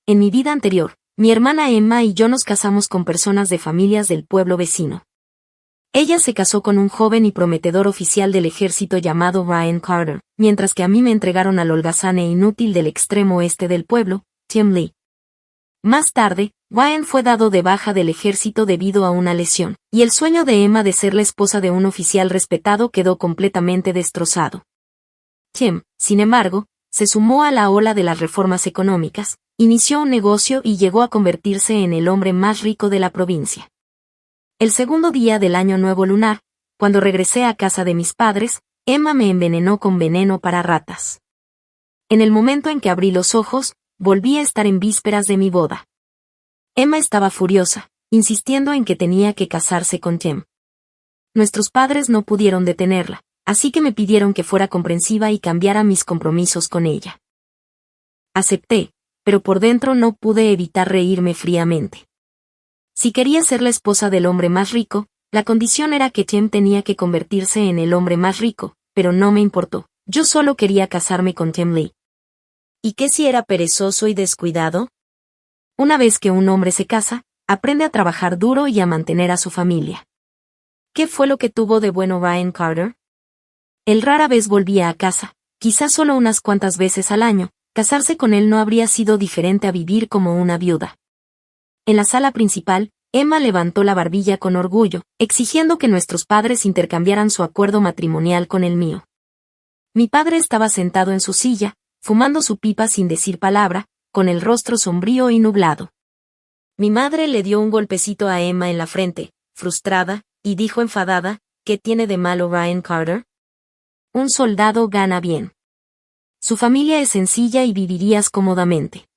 En mi vida anterior, mi hermana Emma y yo nos casamos con personas de familias del pueblo vecino. Ella se casó con un joven y prometedor oficial del ejército llamado Ryan Carter, mientras que a mí me entregaron al holgazán e inútil del extremo oeste del pueblo, Tim Lee. Más tarde, Ryan fue dado de baja del ejército debido a una lesión, y el sueño de Emma de ser la esposa de un oficial respetado quedó completamente destrozado. Tim, sin embargo, se sumó a la ola de las reformas económicas, inició un negocio y llegó a convertirse en el hombre más rico de la provincia. El segundo día del año nuevo lunar, cuando regresé a casa de mis padres, Emma me envenenó con veneno para ratas. En el momento en que abrí los ojos, volví a estar en vísperas de mi boda. Emma estaba furiosa, insistiendo en que tenía que casarse con Tim. Nuestros padres no pudieron detenerla, así que me pidieron que fuera comprensiva y cambiara mis compromisos con ella. Acepté, pero por dentro no pude evitar reírme fríamente. Si quería ser la esposa del hombre más rico, la condición era que Tim tenía que convertirse en el hombre más rico, pero no me importó. Yo solo quería casarme con Tim Lee. ¿Y qué si era perezoso y descuidado? Una vez que un hombre se casa, aprende a trabajar duro y a mantener a su familia. ¿Qué fue lo que tuvo de bueno Ryan Carter? Él rara vez volvía a casa, quizás solo unas cuantas veces al año. Casarse con él no habría sido diferente a vivir como una viuda. En la sala principal, Emma levantó la barbilla con orgullo, exigiendo que nuestros padres intercambiaran su acuerdo matrimonial con el mío. Mi padre estaba sentado en su silla, fumando su pipa sin decir palabra, con el rostro sombrío y nublado. Mi madre le dio un golpecito a Emma en la frente, frustrada, y dijo enfadada, ¿qué tiene de malo Ryan Carter? Un soldado gana bien. Su familia es sencilla y vivirías cómodamente.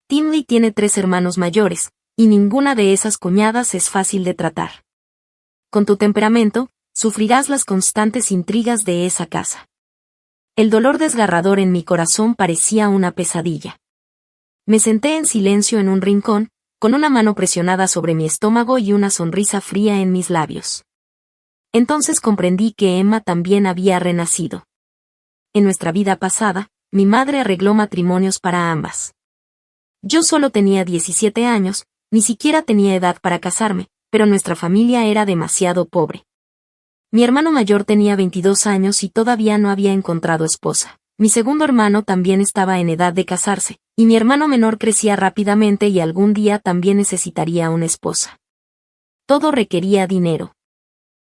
Tim Lee tiene 3 hermanos mayores, y ninguna de esas cuñadas es fácil de tratar. Con tu temperamento, sufrirás las constantes intrigas de esa casa. El dolor desgarrador en mi corazón parecía una pesadilla. Me senté en silencio en un rincón, con una mano presionada sobre mi estómago y una sonrisa fría en mis labios. Entonces comprendí que Emma también había renacido. En nuestra vida pasada, mi madre arregló matrimonios para ambas. Yo solo tenía 17 años, ni siquiera tenía edad para casarme, pero nuestra familia era demasiado pobre. Mi hermano mayor tenía 22 años y todavía no había encontrado esposa. Mi segundo hermano también estaba en edad de casarse, y mi hermano menor crecía rápidamente y algún día también necesitaría una esposa. Todo requería dinero.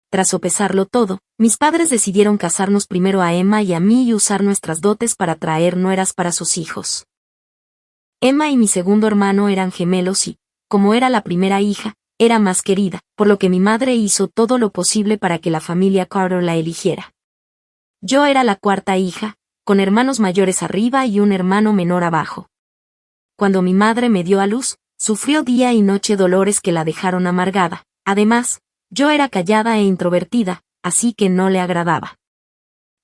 Tras sopesarlo todo, mis padres decidieron casarnos primero a Emma y a mí y usar nuestras dotes para traer nueras para sus hijos. Emma y mi segundo hermano eran gemelos y, como era la primera hija, era más querida, por lo que mi madre hizo todo lo posible para que la familia Carter la eligiera. Yo era la cuarta hija, con hermanos mayores arriba y un hermano menor abajo. Cuando mi madre me dio a luz, sufrió día y noche dolores que la dejaron amargada. Además, yo era callada e introvertida, así que no le agradaba.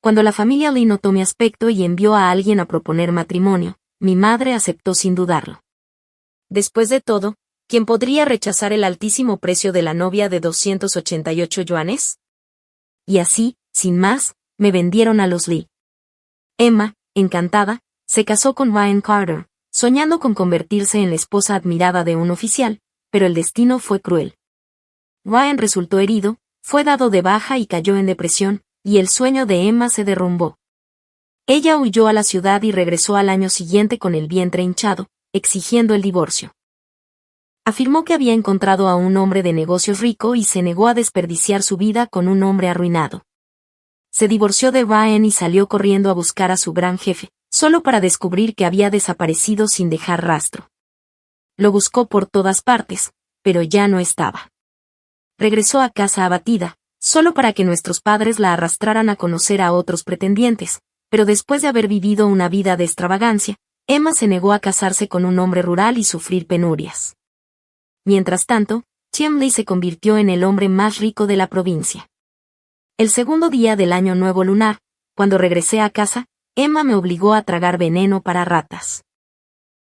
Cuando la familia Lee notó mi aspecto y envió a alguien a proponer matrimonio, mi madre aceptó sin dudarlo. Después de todo, ¿quién podría rechazar el altísimo precio de la novia de 288 yuanes? Y así, sin más, me vendieron a los Lee. Emma, encantada, se casó con Ryan Carter, soñando con convertirse en la esposa admirada de un oficial, pero el destino fue cruel. Ryan resultó herido, fue dado de baja y cayó en depresión, y el sueño de Emma se derrumbó. Ella huyó a la ciudad y regresó al año siguiente con el vientre hinchado, exigiendo el divorcio. Afirmó que había encontrado a un hombre de negocios rico y se negó a desperdiciar su vida con un hombre arruinado. Se divorció de Ryan y salió corriendo a buscar a su gran jefe, solo para descubrir que había desaparecido sin dejar rastro. Lo buscó por todas partes, pero ya no estaba. Regresó a casa abatida, solo para que nuestros padres la arrastraran a conocer a otros pretendientes, pero después de haber vivido una vida de extravagancia, Emma se negó a casarse con un hombre rural y sufrir penurias. Mientras tanto, Tim Lee se convirtió en el hombre más rico de la provincia. El segundo día del año nuevo lunar, cuando regresé a casa, Emma me obligó a tragar veneno para ratas.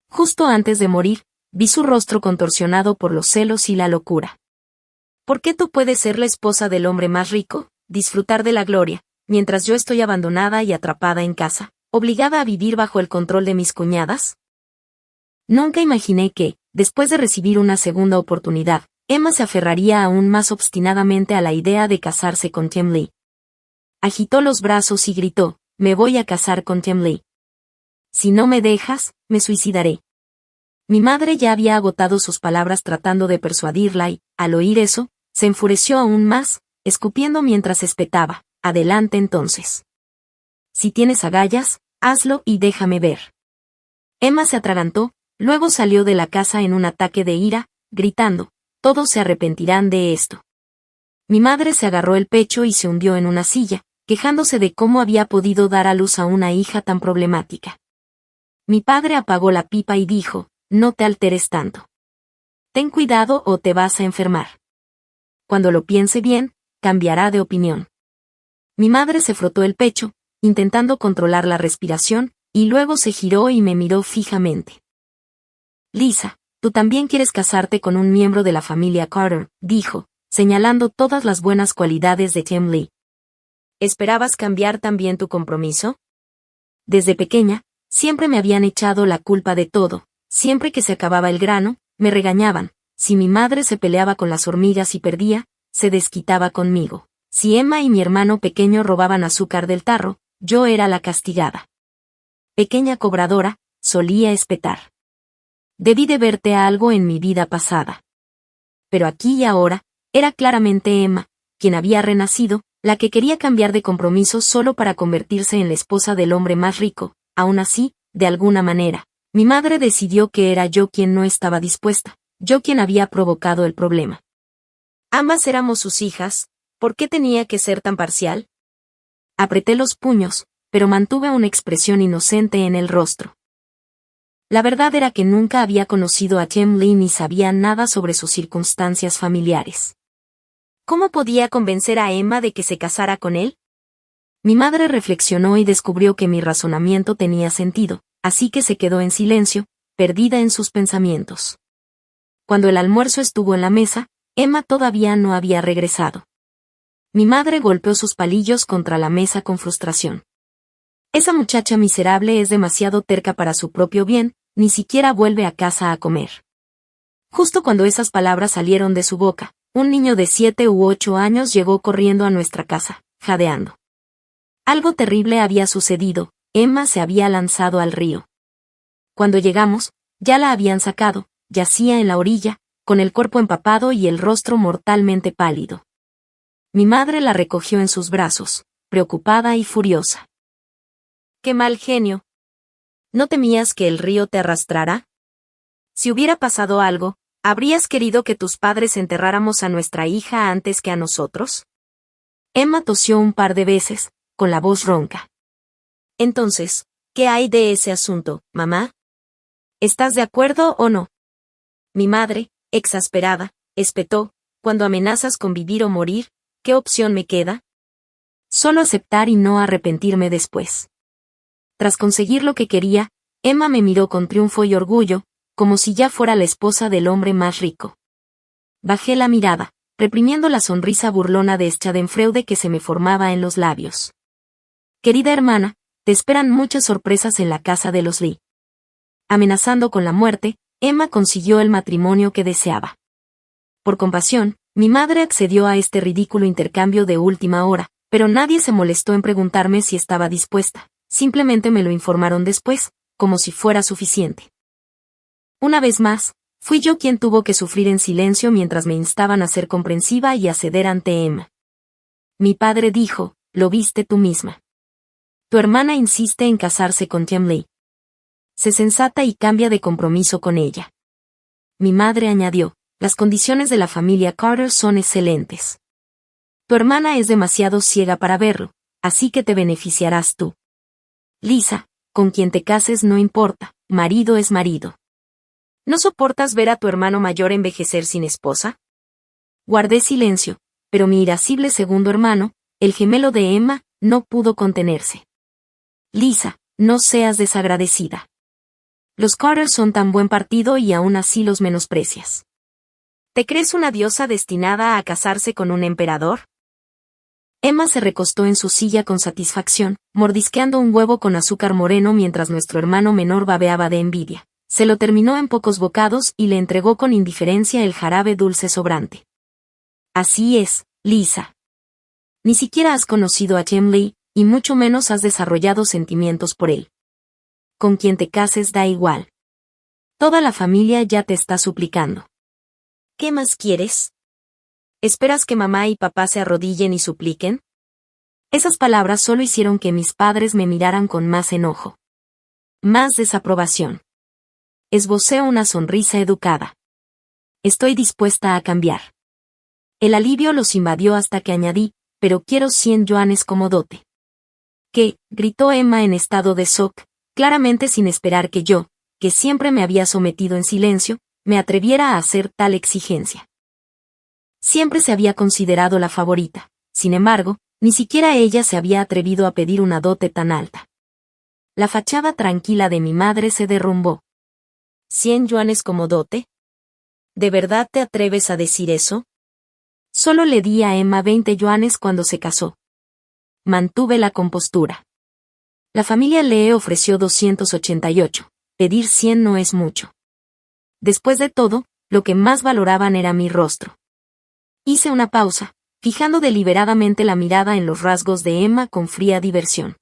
Justo antes de morir, vi su rostro contorsionado por los celos y la locura. ¿Por qué tú puedes ser la esposa del hombre más rico, disfrutar de la gloria, mientras yo estoy abandonada y atrapada en casa, obligada a vivir bajo el control de mis cuñadas? Nunca imaginé que, después de recibir una segunda oportunidad, Emma se aferraría aún más obstinadamente a la idea de casarse con Tim Lee. Agitó los brazos y gritó, «Me voy a casar con Tim Lee. Si no me dejas, me suicidaré». Mi madre ya había agotado sus palabras tratando de persuadirla y, al oír eso, se enfureció aún más, escupiendo mientras espetaba, «Adelante entonces. Si tienes agallas, hazlo y déjame ver». Emma se atragantó, luego salió de la casa en un ataque de ira, gritando, «Todos se arrepentirán de esto». Mi madre se agarró el pecho y se hundió en una silla, quejándose de cómo había podido dar a luz a una hija tan problemática. Mi padre apagó la pipa y dijo, «No te alteres tanto. Ten cuidado o te vas a enfermar. Cuando lo piense bien, cambiará de opinión». Mi madre se frotó el pecho, intentando controlar la respiración, y luego se giró y me miró fijamente. «Lisa, tú también quieres casarte con un miembro de la familia Carter», dijo, señalando todas las buenas cualidades de Tim Lee. «¿Esperabas cambiar también tu compromiso?» Desde pequeña, siempre me habían echado la culpa de todo, siempre que se acababa el grano, me regañaban, si mi madre se peleaba con las hormigas y perdía, se desquitaba conmigo. Si Emma y mi hermano pequeño robaban azúcar del tarro, yo era la castigada. Pequeña cobradora, solía espetar. Debí deberte a algo en mi vida pasada. Pero aquí y ahora, era claramente Emma, quien había renacido, la que quería cambiar de compromiso solo para convertirse en la esposa del hombre más rico. Aún así, de alguna manera, mi madre decidió que era yo quien no estaba dispuesta, yo quien había provocado el problema. Ambas éramos sus hijas, ¿por qué tenía que ser tan parcial? Apreté los puños, pero mantuve una expresión inocente en el rostro. La verdad era que nunca había conocido a Tim Lee ni sabía nada sobre sus circunstancias familiares. ¿Cómo podía convencer a Emma de que se casara con él? Mi madre reflexionó y descubrió que mi razonamiento tenía sentido, así que se quedó en silencio, perdida en sus pensamientos. Cuando el almuerzo estuvo en la mesa, Emma todavía no había regresado. Mi madre golpeó sus palillos contra la mesa con frustración. Esa muchacha miserable es demasiado terca para su propio bien, ni siquiera vuelve a casa a comer. Justo cuando esas palabras salieron de su boca, un niño de 7 u 8 años llegó corriendo a nuestra casa, jadeando. Algo terrible había sucedido, Emma se había lanzado al río. Cuando llegamos, ya la habían sacado, yacía en la orilla, con el cuerpo empapado y el rostro mortalmente pálido. Mi madre la recogió en sus brazos, preocupada y furiosa. «¡Qué mal genio! ¿No temías que el río te arrastrara? Si hubiera pasado algo, ¿habrías querido que tus padres enterráramos a nuestra hija antes que a nosotros?» Emma tosió un par de veces, con la voz ronca. «Entonces, ¿qué hay de ese asunto, mamá? ¿Estás de acuerdo o no?» Mi madre, exasperada, espetó, «Cuando amenazas con vivir o morir, ¿qué opción me queda? Solo aceptar y no arrepentirme después». Tras conseguir lo que quería, Emma me miró con triunfo y orgullo, como si ya fuera la esposa del hombre más rico. Bajé la mirada, reprimiendo la sonrisa burlona de Schadenfreude que se me formaba en los labios. «Querida hermana, te esperan muchas sorpresas en la casa de los Lee». Amenazando con la muerte, Emma consiguió el matrimonio que deseaba. Por compasión, mi madre accedió a este ridículo intercambio de última hora, pero nadie se molestó en preguntarme si estaba dispuesta. Simplemente me lo informaron después, como si fuera suficiente. Una vez más, fui yo quien tuvo que sufrir en silencio mientras me instaban a ser comprensiva y a ceder ante Emma. Mi padre dijo, «Lo viste tú misma. Tu hermana insiste en casarse con Tim Lee. Se sensata y cambia de compromiso con ella». Mi madre añadió, «Las condiciones de la familia Carter son excelentes. Tu hermana es demasiado ciega para verlo, así que te beneficiarás tú. Lisa, con quien te cases no importa, marido es marido. ¿No soportas ver a tu hermano mayor envejecer sin esposa?» Guardé silencio, pero mi irascible segundo hermano, el gemelo de Emma, no pudo contenerse. «Lisa, no seas desagradecida. Los Carter son tan buen partido y aún así los menosprecias. ¿Te crees una diosa destinada a casarse con un emperador?» Emma se recostó en su silla con satisfacción, mordisqueando un huevo con azúcar moreno mientras nuestro hermano menor babeaba de envidia. Se lo terminó en pocos bocados y le entregó con indiferencia el jarabe dulce sobrante. Así es, Lisa. Ni siquiera has conocido a Jim Lee, y mucho menos has desarrollado sentimientos por él. Con quien te cases da igual. Toda la familia ya te está suplicando. ¿Qué más quieres? ¿Esperas que mamá y papá se arrodillen y supliquen? Esas palabras solo hicieron que mis padres me miraran con más enojo. Más desaprobación. Esbocé una sonrisa educada. Estoy dispuesta a cambiar. El alivio los invadió hasta que añadí, pero quiero 100 yuanes como dote. ¿Qué? Gritó Emma en estado de shock, claramente sin esperar que yo, que siempre me había sometido en silencio, me atreviera a hacer tal exigencia. Siempre se había considerado la favorita, sin embargo, ni siquiera ella se había atrevido a pedir una dote tan alta. La fachada tranquila de mi madre se derrumbó. ¿100 yuanes como dote? ¿De verdad te atreves a decir eso? Solo le di a Emma 20 yuanes cuando se casó. Mantuve la compostura. La familia Lee ofreció 288. Pedir 100 no es mucho. Después de todo, lo que más valoraban era mi rostro. Hice una pausa, fijando deliberadamente la mirada en los rasgos de Emma con fría diversión.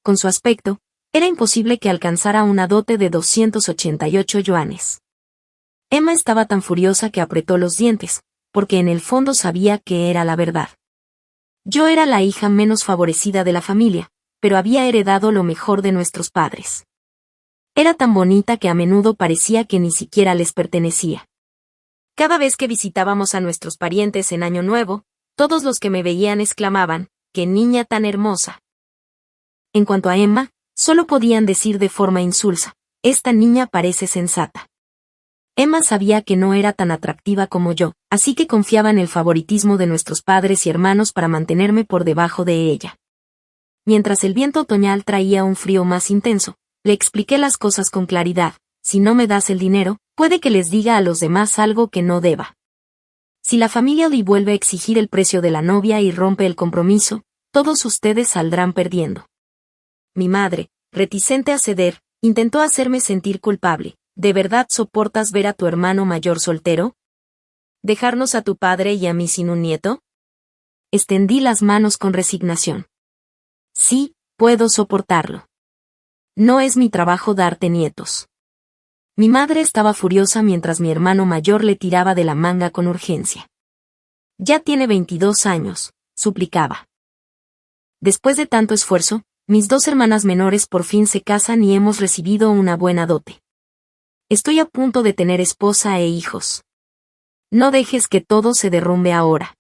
Con su aspecto, era imposible que alcanzara una dote de 288 yuanes. Emma estaba tan furiosa que apretó los dientes, porque en el fondo sabía que era la verdad. Yo era la hija menos favorecida de la familia, pero había heredado lo mejor de nuestros padres. Era tan bonita que a menudo parecía que ni siquiera les pertenecía. Cada vez que visitábamos a nuestros parientes en Año Nuevo, todos los que me veían exclamaban, ¡qué niña tan hermosa! En cuanto a Emma, solo podían decir de forma insulsa, esta niña parece sensata. Emma sabía que no era tan atractiva como yo, así que confiaba en el favoritismo de nuestros padres y hermanos para mantenerme por debajo de ella. Mientras el viento otoñal traía un frío más intenso, le expliqué las cosas con claridad. Si no me das el dinero, puede que les diga a los demás algo que no deba. Si la familia Lee vuelve a exigir el precio de la novia y rompe el compromiso, todos ustedes saldrán perdiendo. Mi madre, reticente a ceder, intentó hacerme sentir culpable. ¿De verdad soportas ver a tu hermano mayor soltero? ¿Dejarnos a tu padre y a mí sin un nieto? Extendí las manos con resignación. Sí, puedo soportarlo. No es mi trabajo darte nietos. Mi madre estaba furiosa mientras mi hermano mayor le tiraba de la manga con urgencia. Ya tiene 22 años, suplicaba. Después de tanto esfuerzo, mis 2 hermanas menores por fin se casan y hemos recibido una buena dote. Estoy a punto de tener esposa e hijos. No dejes que todo se derrumbe ahora.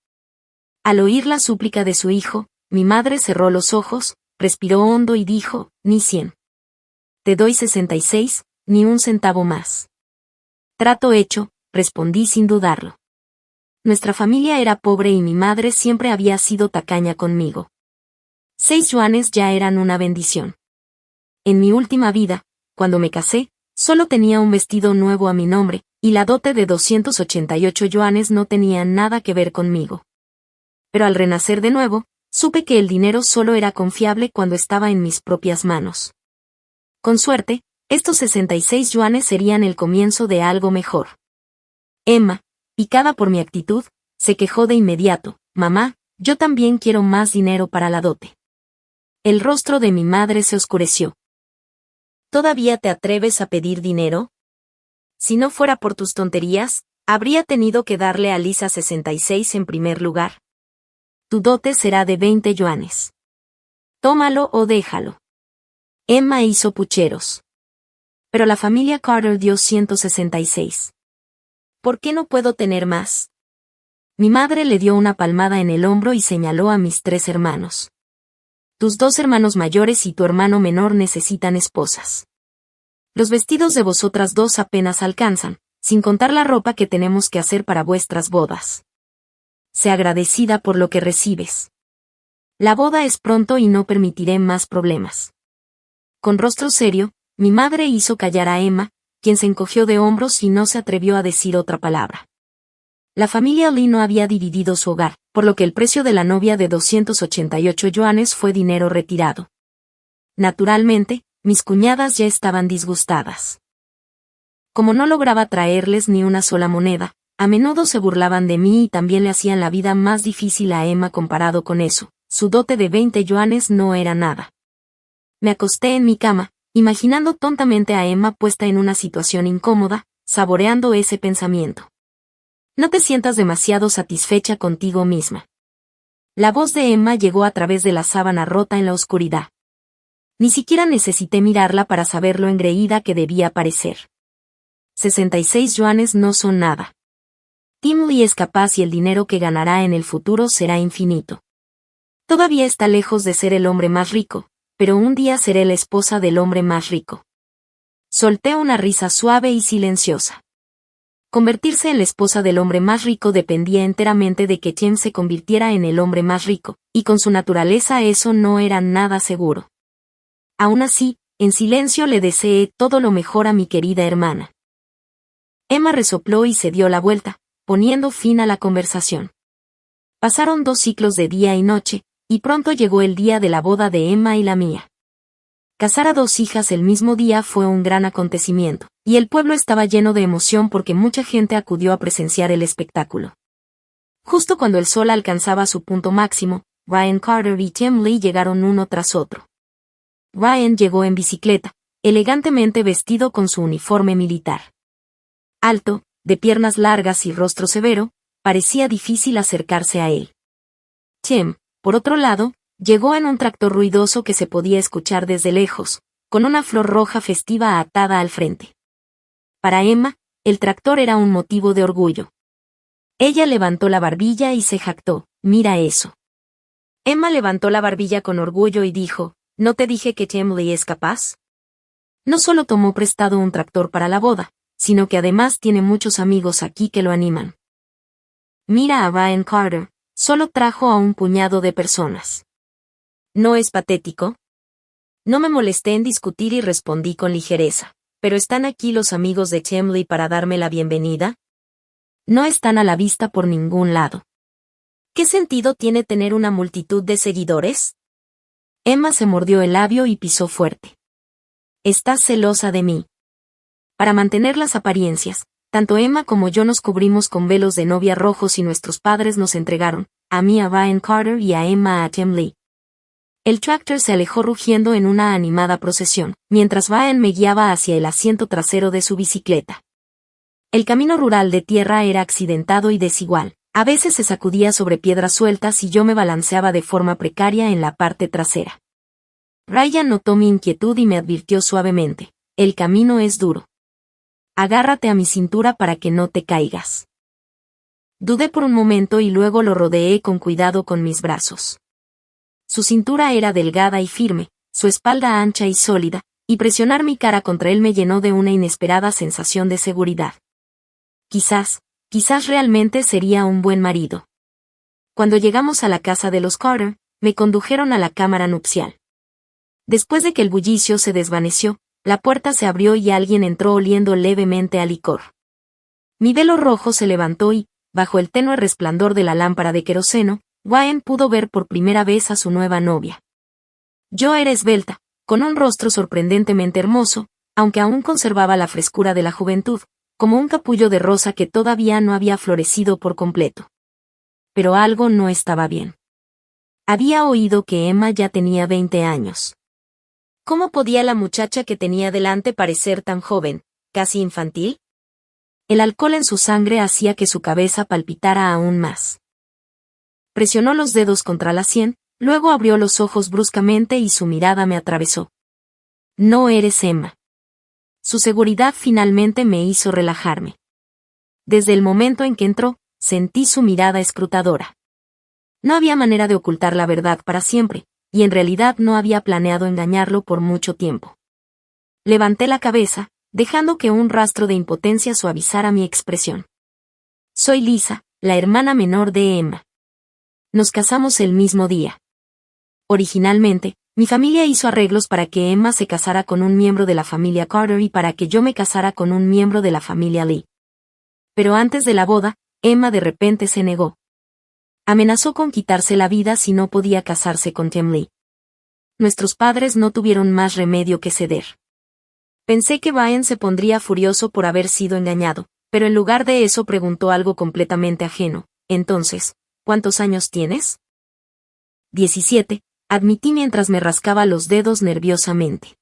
Al oír la súplica de su hijo, mi madre cerró los ojos, respiró hondo y dijo, ni 100. Te doy 66, ni un centavo más. Trato hecho, respondí sin dudarlo. Nuestra familia era pobre y mi madre siempre había sido tacaña conmigo. 6 yuanes ya eran una bendición. En mi última vida, cuando me casé, solo tenía un vestido nuevo a mi nombre, y la dote de 288 yuanes no tenía nada que ver conmigo. Pero al renacer de nuevo, supe que el dinero solo era confiable cuando estaba en mis propias manos. Con suerte, estos 66 yuanes serían el comienzo de algo mejor. Emma, picada por mi actitud, se quejó de inmediato, mamá, yo también quiero más dinero para la dote. El rostro de mi madre se oscureció. ¿Todavía te atreves a pedir dinero? Si no fuera por tus tonterías, habría tenido que darle a Lisa 66 en primer lugar. Tu dote será de 20 yuanes. Tómalo o déjalo. Emma hizo pucheros. Pero la familia Carter dio 166. ¿Por qué no puedo tener más? Mi madre le dio una palmada en el hombro y señaló a mis 3 hermanos. Tus 2 hermanos mayores y tu hermano menor necesitan esposas. Los vestidos de vosotras 2 apenas alcanzan, sin contar la ropa que tenemos que hacer para vuestras bodas. Sé agradecida por lo que recibes. La boda es pronto y no permitiré más problemas. Con rostro serio, mi madre hizo callar a Emma, quien se encogió de hombros y no se atrevió a decir otra palabra. La familia Lee no había dividido su hogar, por lo que el precio de la novia de 288 yuanes fue dinero retirado. Naturalmente, mis cuñadas ya estaban disgustadas. Como no lograba traerles ni una sola moneda, a menudo se burlaban de mí y también le hacían la vida más difícil a Emma comparado con eso. Su dote de 20 yuanes no era nada. Me acosté en mi cama, imaginando tontamente a Emma puesta en una situación incómoda, saboreando ese pensamiento. No te sientas demasiado satisfecha contigo misma. La voz de Emma llegó a través de la sábana rota en la oscuridad. Ni siquiera necesité mirarla para saber lo engreída que debía parecer. 66 yuanes no son nada. Tim Lee es capaz y el dinero que ganará en el futuro será infinito. Todavía está lejos de ser el hombre más rico, pero un día seré la esposa del hombre más rico. Solté una risa suave y silenciosa. Convertirse en la esposa del hombre más rico dependía enteramente de que Tim se convirtiera en el hombre más rico, y con su naturaleza eso no era nada seguro. Aún así, en silencio le deseé todo lo mejor a mi querida hermana. Emma resopló y se dio la vuelta, poniendo fin a la conversación. Pasaron 2 ciclos de día y noche, y pronto llegó el día de la boda de Emma y la mía. Casar a 2 hijas el mismo día fue un gran acontecimiento, y el pueblo estaba lleno de emoción porque mucha gente acudió a presenciar el espectáculo. Justo cuando el sol alcanzaba su punto máximo, Ryan Carter y Tim Lee llegaron uno tras otro. Ryan llegó en bicicleta, elegantemente vestido con su uniforme militar. Alto, de piernas largas y rostro severo, parecía difícil acercarse a él. Tim, por otro lado, llegó en un tractor ruidoso que se podía escuchar desde lejos, con una flor roja festiva atada al frente. Para Emma, el tractor era un motivo de orgullo. Ella levantó la barbilla y se jactó, «Mira eso». Emma levantó la barbilla con orgullo y dijo, «¿No te dije que Tim Lee es capaz?». No solo tomó prestado un tractor para la boda, sino que además tiene muchos amigos aquí que lo animan. Mira a Ryan Carter, solo trajo a un puñado de personas. ¿No es patético? No me molesté en discutir y respondí con ligereza. ¿Pero están aquí los amigos de Tim Lee para darme la bienvenida? No están a la vista por ningún lado. ¿Qué sentido tiene tener una multitud de seguidores? Emma se mordió el labio y pisó fuerte. ¿Estás celosa de mí? Para mantener las apariencias, tanto Emma como yo nos cubrimos con velos de novia rojos y nuestros padres nos entregaron, a mí a Ryan Carter y a Emma a Tim Lee. El tractor se alejó rugiendo en una animada procesión, mientras Ryan me guiaba hacia el asiento trasero de su bicicleta. El camino rural de tierra era accidentado y desigual, a veces se sacudía sobre piedras sueltas y yo me balanceaba de forma precaria en la parte trasera. Ryan notó mi inquietud y me advirtió suavemente, «El camino es duro. Agárrate a mi cintura para que no te caigas». Dudé por un momento y luego lo rodeé con cuidado con mis brazos. Su cintura era delgada y firme, su espalda ancha y sólida, y presionar mi cara contra él me llenó de una inesperada sensación de seguridad. Quizás realmente sería un buen marido. Cuando llegamos a la casa de los Carter, me condujeron a la cámara nupcial. Después de que el bullicio se desvaneció, la puerta se abrió y alguien entró oliendo levemente a licor. Mi velo rojo se levantó y, bajo el tenue resplandor de la lámpara de queroseno, Ryan pudo ver por primera vez a su nueva novia. Yo era esbelta, con un rostro sorprendentemente hermoso, aunque aún conservaba la frescura de la juventud, como un capullo de rosa que todavía no había florecido por completo. Pero algo no estaba bien. Había oído que Emma ya tenía 20 años. ¿Cómo podía la muchacha que tenía delante parecer tan joven, casi infantil? El alcohol en su sangre hacía que su cabeza palpitara aún más. Presionó los dedos contra la sien, luego abrió los ojos bruscamente y su mirada me atravesó. «No eres Emma». Su seguridad finalmente me hizo relajarme. Desde el momento en que entró, sentí su mirada escrutadora. No había manera de ocultar la verdad para siempre, y en realidad no había planeado engañarlo por mucho tiempo. Levanté la cabeza, dejando que un rastro de impotencia suavizara mi expresión. Soy Lisa, la hermana menor de Emma. Nos casamos el mismo día. Originalmente, mi familia hizo arreglos para que Emma se casara con un miembro de la familia Carter y para que yo me casara con un miembro de la familia Lee. Pero antes de la boda, Emma de repente se negó. Amenazó con quitarse la vida si no podía casarse con Tim Lee. Nuestros padres no tuvieron más remedio que ceder. Pensé que Ryan se pondría furioso por haber sido engañado, pero en lugar de eso preguntó algo completamente ajeno. Entonces, ¿cuántos años tienes? 17, admití mientras me rascaba los dedos nerviosamente.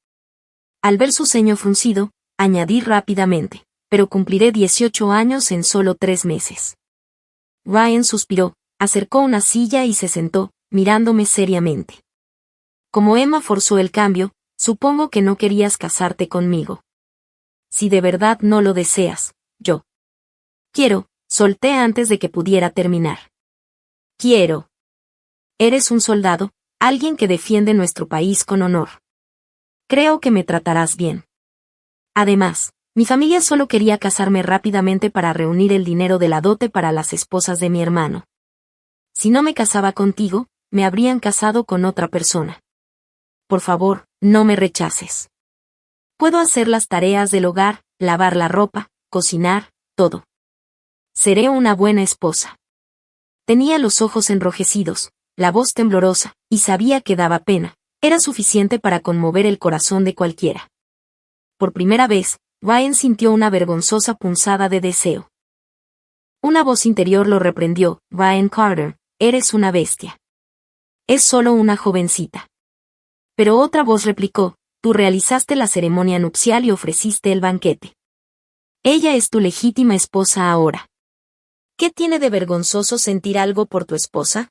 Al ver su ceño fruncido, añadí rápidamente, pero cumpliré 18 años en solo 3 meses. Ryan suspiró, acercó una silla y se sentó, mirándome seriamente. Como Emma forzó el cambio, supongo que no querías casarte conmigo. Si de verdad no lo deseas, yo. Quiero, solté antes de que pudiera terminar. Quiero. Eres un soldado, alguien que defiende nuestro país con honor. Creo que me tratarás bien. Además, mi familia solo quería casarme rápidamente para reunir el dinero de la dote para las esposas de mi hermano. Si no me casaba contigo, me habrían casado con otra persona. Por favor, no me rechaces. Puedo hacer las tareas del hogar, lavar la ropa, cocinar, todo. Seré una buena esposa. Tenía los ojos enrojecidos, la voz temblorosa, y sabía que daba pena. Era suficiente para conmover el corazón de cualquiera. Por primera vez, Ryan sintió una vergonzosa punzada de deseo. Una voz interior lo reprendió: Ryan Carter, eres una bestia. Es solo una jovencita. Pero otra voz replicó: tú realizaste la ceremonia nupcial y ofreciste el banquete. Ella es tu legítima esposa ahora. ¿Qué tiene de vergonzoso sentir algo por tu esposa?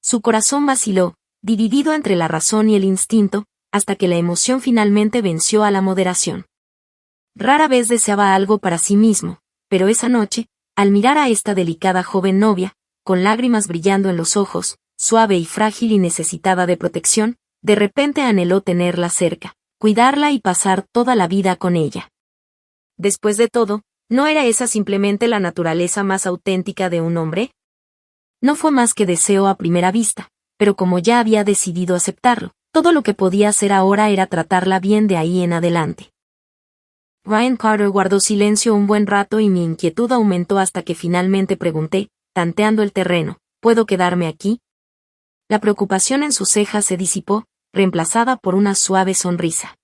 Su corazón vaciló, dividido entre la razón y el instinto, hasta que la emoción finalmente venció a la moderación. Rara vez deseaba algo para sí mismo, pero esa noche, al mirar a esta delicada joven novia, con lágrimas brillando en los ojos, suave y frágil y necesitada de protección, de repente anheló tenerla cerca, cuidarla y pasar toda la vida con ella. Después de todo, ¿no era esa simplemente la naturaleza más auténtica de un hombre? No fue más que deseo a primera vista, pero como ya había decidido aceptarlo, todo lo que podía hacer ahora era tratarla bien de ahí en adelante. Ryan Carter guardó silencio un buen rato y mi inquietud aumentó hasta que finalmente pregunté, tanteando el terreno: ¿puedo quedarme aquí? La preocupación en sus cejas se disipó, reemplazada por una suave sonrisa.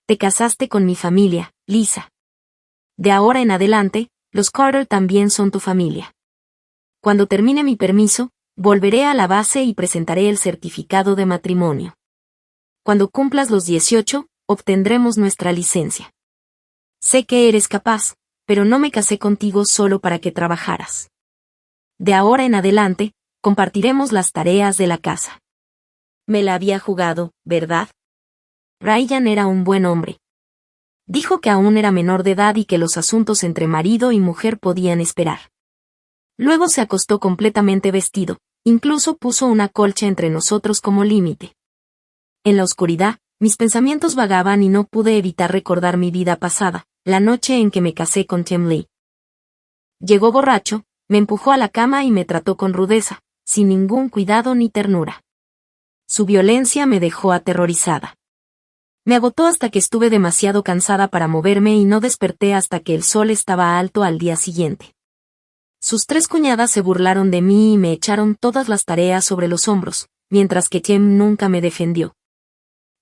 Te casaste con mi familia, Lisa. De ahora en adelante, los Carter también son tu familia. Cuando termine mi permiso, volveré a la base y presentaré el certificado de matrimonio. Cuando cumplas los 18, obtendremos nuestra licencia. Sé que eres capaz, pero no me casé contigo solo para que trabajaras. De ahora en adelante, compartiremos las tareas de la casa. Me la había jugado, ¿verdad? Ryan era un buen hombre. Dijo que aún era menor de edad y que los asuntos entre marido y mujer podían esperar. Luego se acostó completamente vestido, incluso puso una colcha entre nosotros como límite. En la oscuridad, mis pensamientos vagaban y no pude evitar recordar mi vida pasada, la noche en que me casé con Tim Lee. Llegó borracho, me empujó a la cama y me trató con rudeza, sin ningún cuidado ni ternura. Su violencia me dejó aterrorizada. Me agotó hasta que estuve demasiado cansada para moverme y no desperté hasta que el sol estaba alto al día siguiente. Sus 3 cuñadas se burlaron de mí y me echaron todas las tareas sobre los hombros, mientras que Tim nunca me defendió.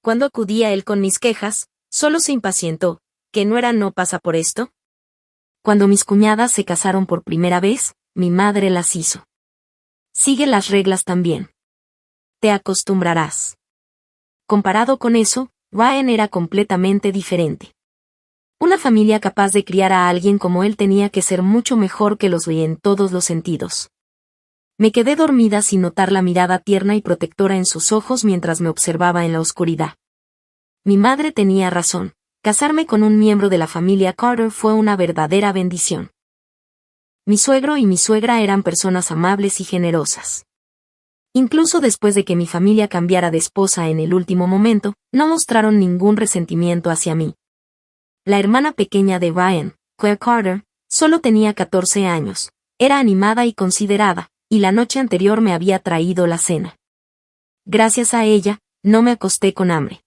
Cuando acudí a él con mis quejas, solo se impacientó: ¿que no pasa por esto? Cuando mis cuñadas se casaron por primera vez, mi madre las hizo. Sigue las reglas también. Te acostumbrarás. Comparado con eso, Ryan era completamente diferente. Una familia capaz de criar a alguien como él tenía que ser mucho mejor que los Lee en todos los sentidos. Me quedé dormida sin notar la mirada tierna y protectora en sus ojos mientras me observaba en la oscuridad. Mi madre tenía razón. Casarme con un miembro de la familia Carter fue una verdadera bendición. Mi suegro y mi suegra eran personas amables y generosas. Incluso después de que mi familia cambiara de esposa en el último momento, no mostraron ningún resentimiento hacia mí. La hermana pequeña de Ryan, Claire Carter, solo tenía 14 años, era animada y considerada, y la noche anterior me había traído la cena. Gracias a ella, no me acosté con hambre.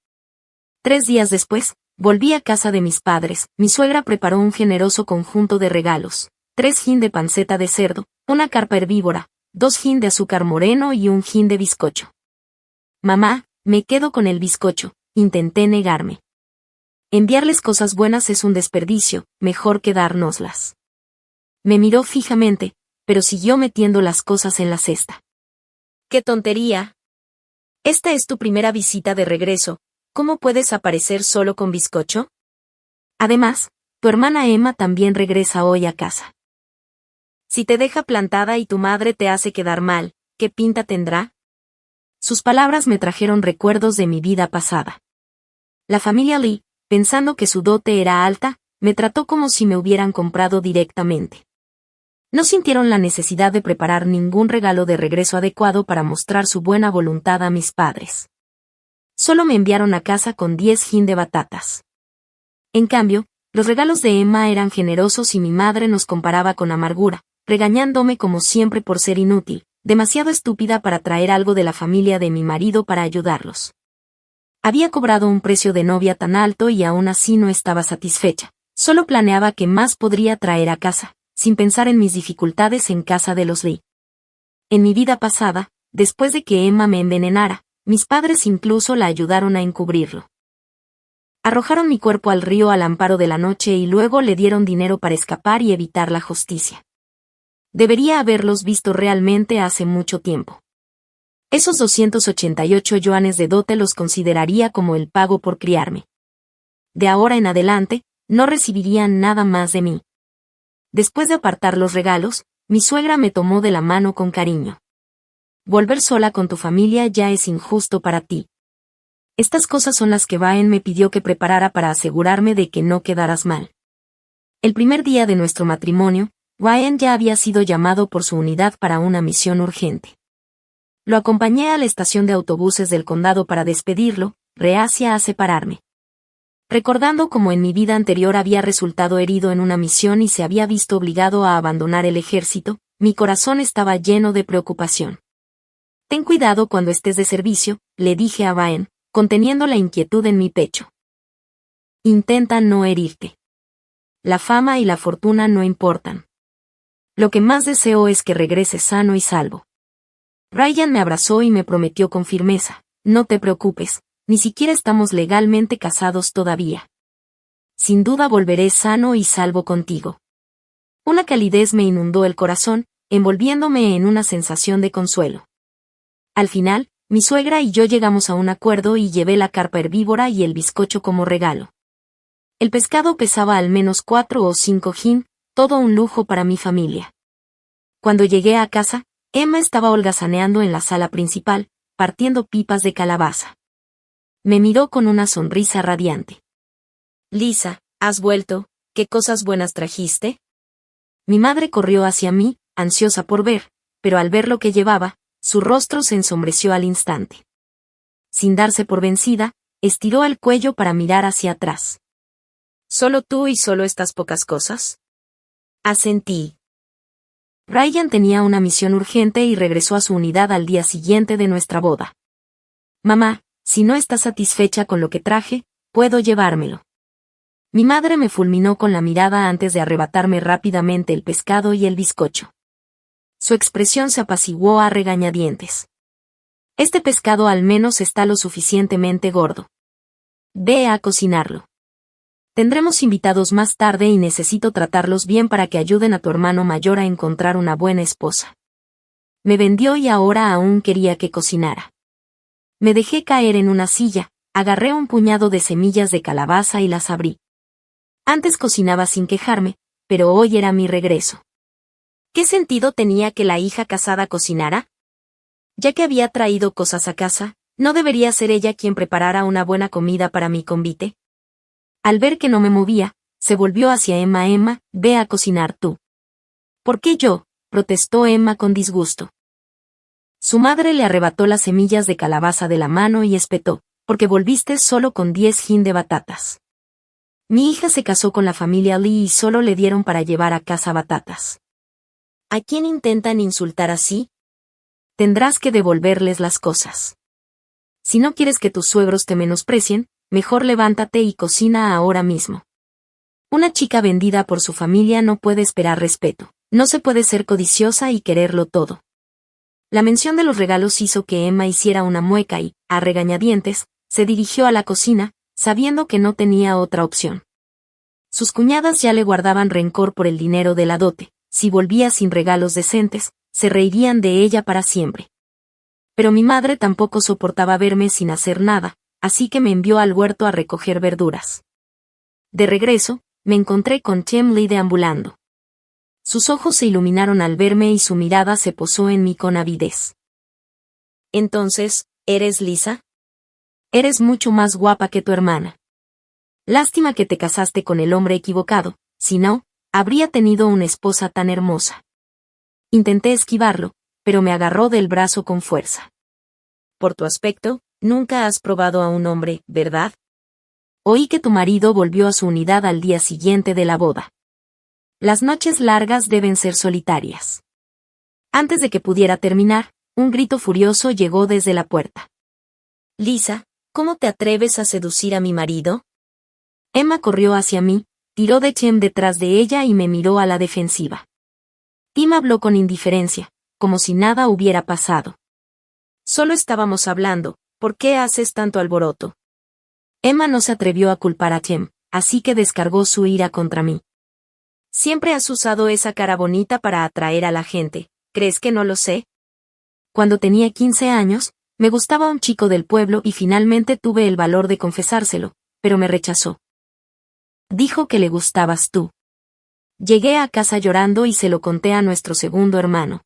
3 días después, volví a casa de mis padres. Mi suegra preparó un generoso conjunto de regalos: 3 hin de panceta de cerdo, una carpa herbívora, 2 hin de azúcar moreno y un hin de bizcocho. Mamá, me quedo con el bizcocho, intenté negarme. Enviarles cosas buenas es un desperdicio, mejor que dárnoslas. Me miró fijamente, pero siguió metiendo las cosas en la cesta. ¡Qué tontería! Esta es tu primera visita de regreso, ¿cómo puedes aparecer solo con bizcocho? Además, tu hermana Emma también regresa hoy a casa. Si te deja plantada y tu madre te hace quedar mal, ¿qué pinta tendrá? Sus palabras me trajeron recuerdos de mi vida pasada. La familia Lee, pensando que su dote era alta, me trató como si me hubieran comprado directamente. No sintieron la necesidad de preparar ningún regalo de regreso adecuado para mostrar su buena voluntad a mis padres. Solo me enviaron a casa con 10 hin de batatas. En cambio, los regalos de Emma eran generosos y mi madre nos comparaba con amargura, regañándome como siempre por ser inútil, demasiado estúpida para traer algo de la familia de mi marido para ayudarlos. Había cobrado un precio de novia tan alto y aún así no estaba satisfecha. Solo planeaba qué más podría traer a casa, sin pensar en mis dificultades en casa de los Lee. En mi vida pasada, después de que Emma me envenenara, mis padres incluso la ayudaron a encubrirlo. Arrojaron mi cuerpo al río al amparo de la noche y luego le dieron dinero para escapar y evitar la justicia. Debería haberlos visto realmente hace mucho tiempo. Esos 288 yuanes de dote los consideraría como el pago por criarme. De ahora en adelante, no recibirían nada más de mí. Después de apartar los regalos, mi suegra me tomó de la mano con cariño. Volver sola con tu familia ya es injusto para ti. Estas cosas son las que Baen me pidió que preparara para asegurarme de que no quedaras mal. El primer día de nuestro matrimonio, Baen ya había sido llamado por su unidad para una misión urgente. Lo acompañé a la estación de autobuses del condado para despedirlo, reacia a separarme. Recordando cómo en mi vida anterior había resultado herido en una misión y se había visto obligado a abandonar el ejército, mi corazón estaba lleno de preocupación. Ten cuidado cuando estés de servicio, le dije a Baen, conteniendo la inquietud en mi pecho. Intenta no herirte. La fama y la fortuna no importan. Lo que más deseo es que regreses sano y salvo. Ryan me abrazó y me prometió con firmeza, no te preocupes, ni siquiera estamos legalmente casados todavía. Sin duda volveré sano y salvo contigo. Una calidez me inundó el corazón, envolviéndome en una sensación de consuelo. Al final, mi suegra y yo llegamos a un acuerdo y llevé la carpa herbívora y el bizcocho como regalo. El pescado pesaba al menos 4 o 5 hin, todo un lujo para mi familia. Cuando llegué a casa, Emma estaba holgazaneando en la sala principal, partiendo pipas de calabaza. Me miró con una sonrisa radiante. Lisa, ¿has vuelto? ¿Qué cosas buenas trajiste? Mi madre corrió hacia mí, ansiosa por ver, pero al ver lo que llevaba, su rostro se ensombreció al instante. Sin darse por vencida, estiró el cuello para mirar hacia atrás. ¿Solo tú y solo estas pocas cosas? Asentí. Ryan tenía una misión urgente y regresó a su unidad al día siguiente de nuestra boda. Mamá, si no estás satisfecha con lo que traje, puedo llevármelo. Mi madre me fulminó con la mirada antes de arrebatarme rápidamente el pescado y el bizcocho. Su expresión se apaciguó a regañadientes. Este pescado al menos está lo suficientemente gordo. Ve a cocinarlo. Tendremos invitados más tarde y necesito tratarlos bien para que ayuden a tu hermano mayor a encontrar una buena esposa. Me vendió y ahora aún quería que cocinara. Me dejé caer en una silla, agarré un puñado de semillas de calabaza y las abrí. Antes cocinaba sin quejarme, pero hoy era mi regreso. ¿Qué sentido tenía que la hija casada cocinara? Ya que había traído cosas a casa, ¿no debería ser ella quien preparara una buena comida para mi convite? Al ver que no me movía, se volvió hacia Emma. Emma, ve a cocinar tú. ¿Por qué yo? Protestó Emma con disgusto. Su madre le arrebató las semillas de calabaza de la mano y espetó, porque volviste solo con 10 hin de batatas. Mi hija se casó con la familia Lee y solo le dieron para llevar a casa batatas. ¿A quién intentan insultar así? Tendrás que devolverles las cosas. Si no quieres que tus suegros te menosprecien, mejor levántate y cocina ahora mismo. Una chica vendida por su familia no puede esperar respeto, no se puede ser codiciosa y quererlo todo. La mención de los regalos hizo que Emma hiciera una mueca y, a regañadientes, se dirigió a la cocina, sabiendo que no tenía otra opción. Sus cuñadas ya le guardaban rencor por el dinero de la dote. Si volvía sin regalos decentes, se reirían de ella para siempre. Pero mi madre tampoco soportaba verme sin hacer nada, así que me envió al huerto a recoger verduras. De regreso, me encontré con Chemly deambulando. Sus ojos se iluminaron al verme y su mirada se posó en mí con avidez. Entonces, ¿eres Lisa? Eres mucho más guapa que tu hermana. Lástima que te casaste con el hombre equivocado, si no, habría tenido una esposa tan hermosa. Intenté esquivarlo, pero me agarró del brazo con fuerza. Por tu aspecto, nunca has probado a un hombre, ¿verdad? Oí que tu marido volvió a su unidad al día siguiente de la boda. Las noches largas deben ser solitarias. Antes de que pudiera terminar, un grito furioso llegó desde la puerta. Lisa, ¿cómo te atreves a seducir a mi marido? Emma corrió hacia mí, tiró de Chem detrás de ella y me miró a la defensiva. Tim habló con indiferencia, como si nada hubiera pasado. Solo estábamos hablando, ¿por qué haces tanto alboroto? Emma no se atrevió a culpar a Chem, así que descargó su ira contra mí. Siempre has usado esa cara bonita para atraer a la gente, ¿crees que no lo sé? Cuando tenía 15 años, me gustaba un chico del pueblo y finalmente tuve el valor de confesárselo, pero me rechazó. Dijo que le gustabas tú. Llegué a casa llorando y se lo conté a nuestro segundo hermano.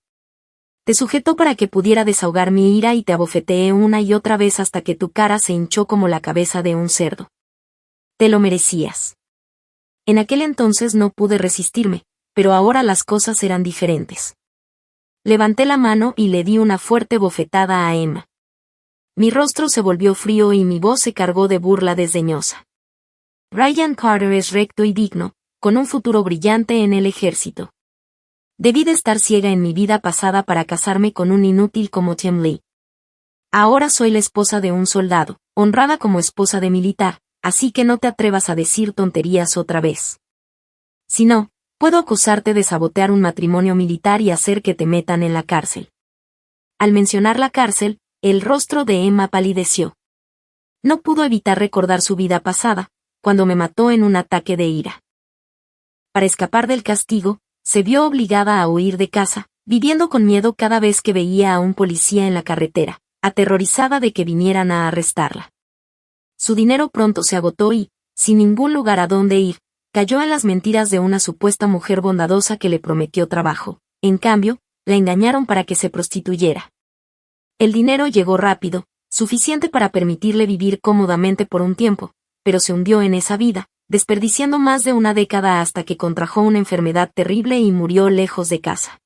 Te sujetó para que pudiera desahogar mi ira y te abofeteé una y otra vez hasta que tu cara se hinchó como la cabeza de un cerdo. Te lo merecías. En aquel entonces no pude resistirme, pero ahora las cosas eran diferentes. Levanté la mano y le di una fuerte bofetada a Emma. Mi rostro se volvió frío y mi voz se cargó de burla desdeñosa. Ryan Carter es recto y digno, con un futuro brillante en el ejército. Debí de estar ciega en mi vida pasada para casarme con un inútil como Chemly. Ahora soy la esposa de un soldado, honrada como esposa de militar, así que no te atrevas a decir tonterías otra vez. Si no, puedo acusarte de sabotear un matrimonio militar y hacer que te metan en la cárcel. Al mencionar la cárcel, el rostro de Emma palideció. No pudo evitar recordar su vida pasada, cuando me mató en un ataque de ira. Para escapar del castigo, se vio obligada a huir de casa, viviendo con miedo cada vez que veía a un policía en la carretera, aterrorizada de que vinieran a arrestarla. Su dinero pronto se agotó y, sin ningún lugar a dónde ir, cayó en las mentiras de una supuesta mujer bondadosa que le prometió trabajo. En cambio, la engañaron para que se prostituyera. El dinero llegó rápido, suficiente para permitirle vivir cómodamente por un tiempo, pero se hundió en esa vida, desperdiciando más de una década hasta que contrajo una enfermedad terrible y murió lejos de casa.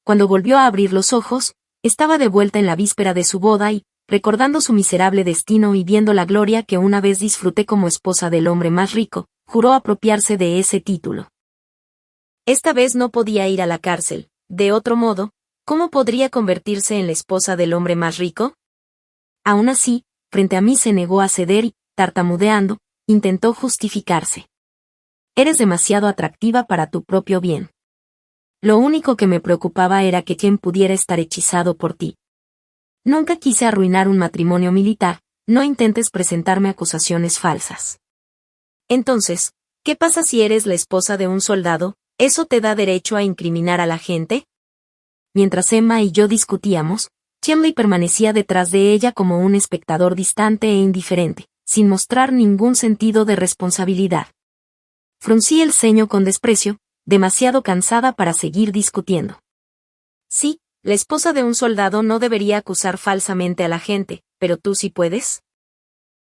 Cuando volvió a abrir los ojos, estaba de vuelta en la víspera de su boda y, recordando su miserable destino y viendo la gloria que una vez disfruté como esposa del hombre más rico, juró apropiarse de ese título. Esta vez no podía ir a la cárcel, de otro modo, ¿cómo podría convertirse en la esposa del hombre más rico? Aún así, frente a mí se negó a ceder y, tartamudeando, intentó justificarse. Eres demasiado atractiva para tu propio bien. Lo único que me preocupaba era que quien pudiera estar hechizado por ti. Nunca quise arruinar un matrimonio militar, no intentes presentarme acusaciones falsas. Entonces, ¿qué pasa si eres la esposa de un soldado? ¿Eso te da derecho a incriminar a la gente? Mientras Emma y yo discutíamos, Chemly permanecía detrás de ella como un espectador distante e indiferente, sin mostrar ningún sentido de responsabilidad. Fruncí el ceño con desprecio, demasiado cansada para seguir discutiendo. Sí, la esposa de un soldado no debería acusar falsamente a la gente, pero tú sí puedes.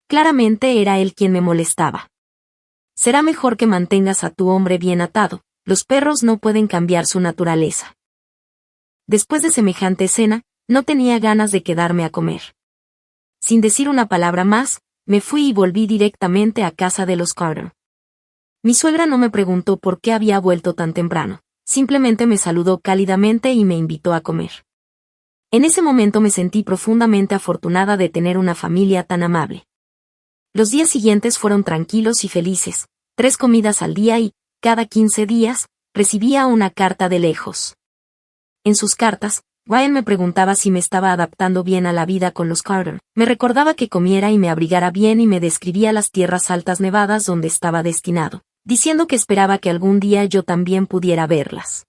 Claramente era él quien me molestaba. Será mejor que mantengas a tu hombre bien atado, los perros no pueden cambiar su naturaleza. Después de semejante escena, no tenía ganas de quedarme a comer. Sin decir una palabra más, me fui y volví directamente a casa de los Carter. Mi suegra no me preguntó por qué había vuelto tan temprano, simplemente me saludó cálidamente y me invitó a comer. En ese momento me sentí profundamente afortunada de tener una familia tan amable. Los días siguientes fueron tranquilos y felices, 3 comidas al día y, cada 15 días, recibía una carta de lejos. En sus cartas, Ryan me preguntaba si me estaba adaptando bien a la vida con los Carter. Me recordaba que comiera y me abrigara bien y me describía las tierras altas nevadas donde estaba destinado, diciendo que esperaba que algún día yo también pudiera verlas.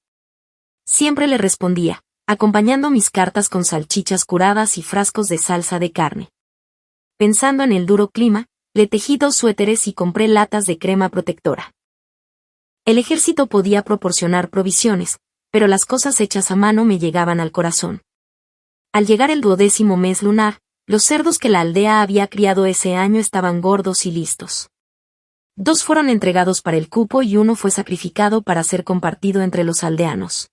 Siempre le respondía, acompañando mis cartas con salchichas curadas y frascos de salsa de carne. Pensando en el duro clima, le tejí 2 suéteres y compré latas de crema protectora. El ejército podía proporcionar provisiones, pero las cosas hechas a mano me llegaban al corazón. Al llegar el 12º mes lunar, los cerdos que la aldea había criado ese año estaban gordos y listos. 2 fueron entregados para el cupo y 1 fue sacrificado para ser compartido entre los aldeanos.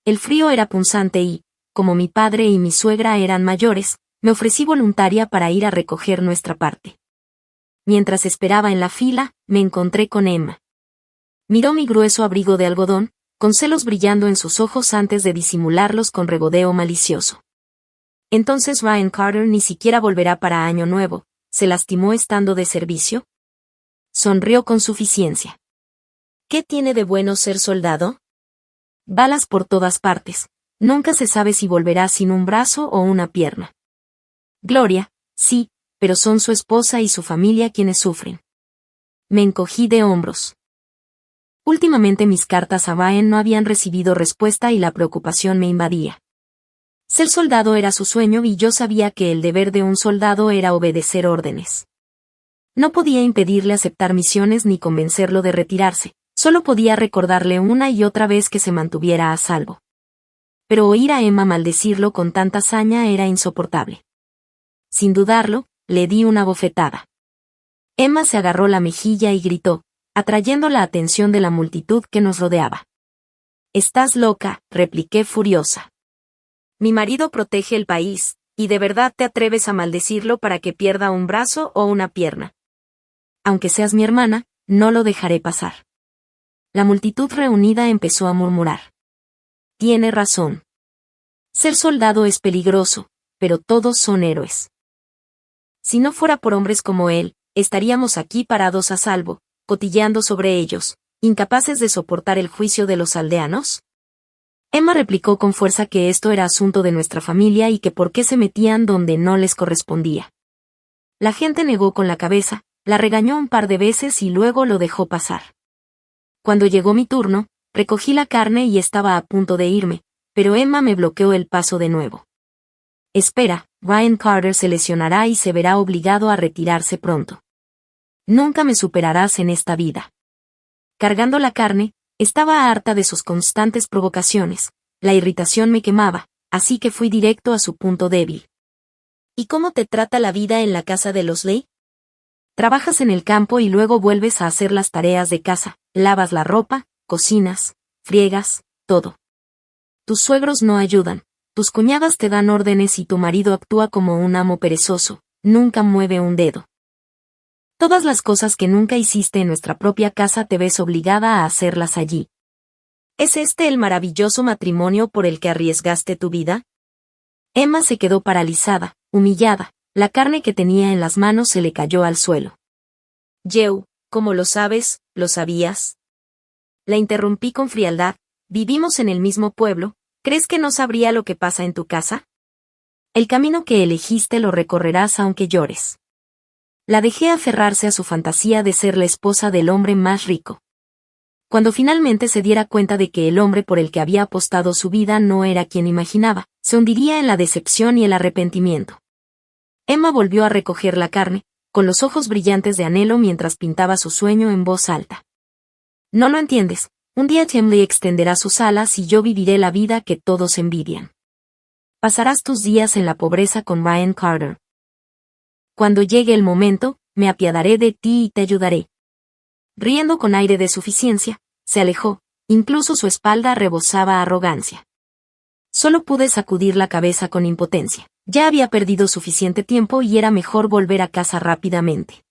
El frío era punzante y, como mi padre y mi suegra eran mayores, me ofrecí voluntaria para ir a recoger nuestra parte. Mientras esperaba en la fila, me encontré con Emma. Miró mi grueso abrigo de algodón, con celos brillando en sus ojos antes de disimularlos con regodeo malicioso. Entonces Ryan Carter ni siquiera volverá para Año Nuevo, ¿se lastimó estando de servicio? Sonrió con suficiencia. ¿Qué tiene de bueno ser soldado? Balas por todas partes, nunca se sabe si volverá sin un brazo o una pierna. Gloria, sí, pero son su esposa y su familia quienes sufren. Me encogí de hombros. Últimamente mis cartas a Ryan no habían recibido respuesta y la preocupación me invadía. Ser soldado era su sueño y yo sabía que el deber de un soldado era obedecer órdenes. No podía impedirle aceptar misiones ni convencerlo de retirarse, solo podía recordarle una y otra vez que se mantuviera a salvo. Pero oír a Emma maldecirlo con tanta saña era insoportable. Sin dudarlo, le di una bofetada. Emma se agarró la mejilla y gritó, atrayendo la atención de la multitud que nos rodeaba. «Estás loca», repliqué furiosa. «Mi marido protege el país, y de verdad te atreves a maldecirlo para que pierda un brazo o una pierna. Aunque seas mi hermana, no lo dejaré pasar». La multitud reunida empezó a murmurar. «Tiene razón. Ser soldado es peligroso, pero todos son héroes. Si no fuera por hombres como él, estaríamos aquí parados a salvo, cotilleando sobre ellos, incapaces de soportar el juicio de los aldeanos». Emma replicó con fuerza que esto era asunto de nuestra familia y que por qué se metían donde no les correspondía. La gente negó con la cabeza, la regañó un par de veces y luego lo dejó pasar. Cuando llegó mi turno, recogí la carne y estaba a punto de irme, pero Emma me bloqueó el paso de nuevo. «Espera, Ryan Carter se lesionará y se verá obligado a retirarse pronto. Nunca me superarás en esta vida». Cargando la carne, estaba harta de sus constantes provocaciones, la irritación me quemaba, así que fui directo a su punto débil. «¿Y cómo te trata la vida en la casa de los Lee? Trabajas en el campo y luego vuelves a hacer las tareas de casa, lavas la ropa, cocinas, friegas, todo. Tus suegros no ayudan, tus cuñadas te dan órdenes y tu marido actúa como un amo perezoso, nunca mueve un dedo. Todas las cosas que nunca hiciste en nuestra propia casa te ves obligada a hacerlas allí. ¿Es este el maravilloso matrimonio por el que arriesgaste tu vida?» Emma se quedó paralizada, humillada, la carne que tenía en las manos se le cayó al suelo. «Joe, ¿cómo lo sabes? ¿Lo sabías?» La interrumpí con frialdad. «Vivimos en el mismo pueblo, ¿crees que no sabría lo que pasa en tu casa? El camino que elegiste lo recorrerás aunque llores». La dejé aferrarse a su fantasía de ser la esposa del hombre más rico. Cuando finalmente se diera cuenta de que el hombre por el que había apostado su vida no era quien imaginaba, se hundiría en la decepción y el arrepentimiento. Emma volvió a recoger la carne, con los ojos brillantes de anhelo mientras pintaba su sueño en voz alta. «No lo entiendes, un día Chemley extenderá sus alas y yo viviré la vida que todos envidian. Pasarás tus días en la pobreza con Ryan Carter. Cuando llegue el momento, me apiadaré de ti y te ayudaré». Riendo con aire de suficiencia, se alejó, incluso su espalda rebosaba arrogancia. Solo pude sacudir la cabeza con impotencia. Ya había perdido suficiente tiempo y era mejor volver a casa rápidamente.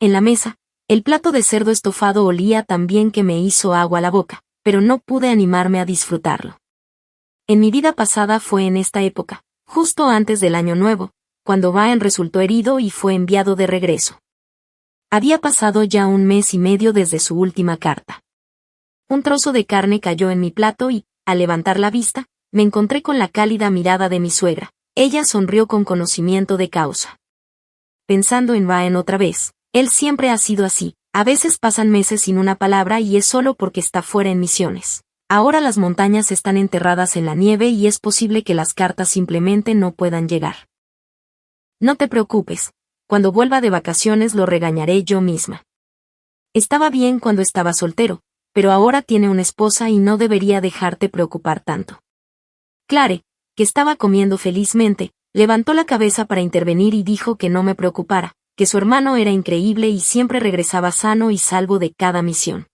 En la mesa, el plato de cerdo estofado olía tan bien que me hizo agua a la boca, pero no pude animarme a disfrutarlo. En mi vida pasada fue en esta época, justo antes del Año Nuevo, cuando Ryan resultó herido y fue enviado de regreso. Había pasado ya 1 mes y medio desde su última carta. Un trozo de carne cayó en mi plato y, al levantar la vista, me encontré con la cálida mirada de mi suegra. Ella sonrió con conocimiento de causa. Pensando en Ryan otra vez, él siempre ha sido así, a veces pasan meses sin una palabra y es solo porque está fuera en misiones. Ahora las montañas están enterradas en la nieve y es posible que las cartas simplemente no puedan llegar. No te preocupes, cuando vuelva de vacaciones lo regañaré yo misma. Estaba bien cuando estaba soltero, pero ahora tiene una esposa y no debería dejarte preocupar tanto. Clare, que estaba comiendo felizmente, levantó la cabeza para intervenir y dijo que no me preocupara, que su hermano era increíble y siempre regresaba sano y salvo de cada misión.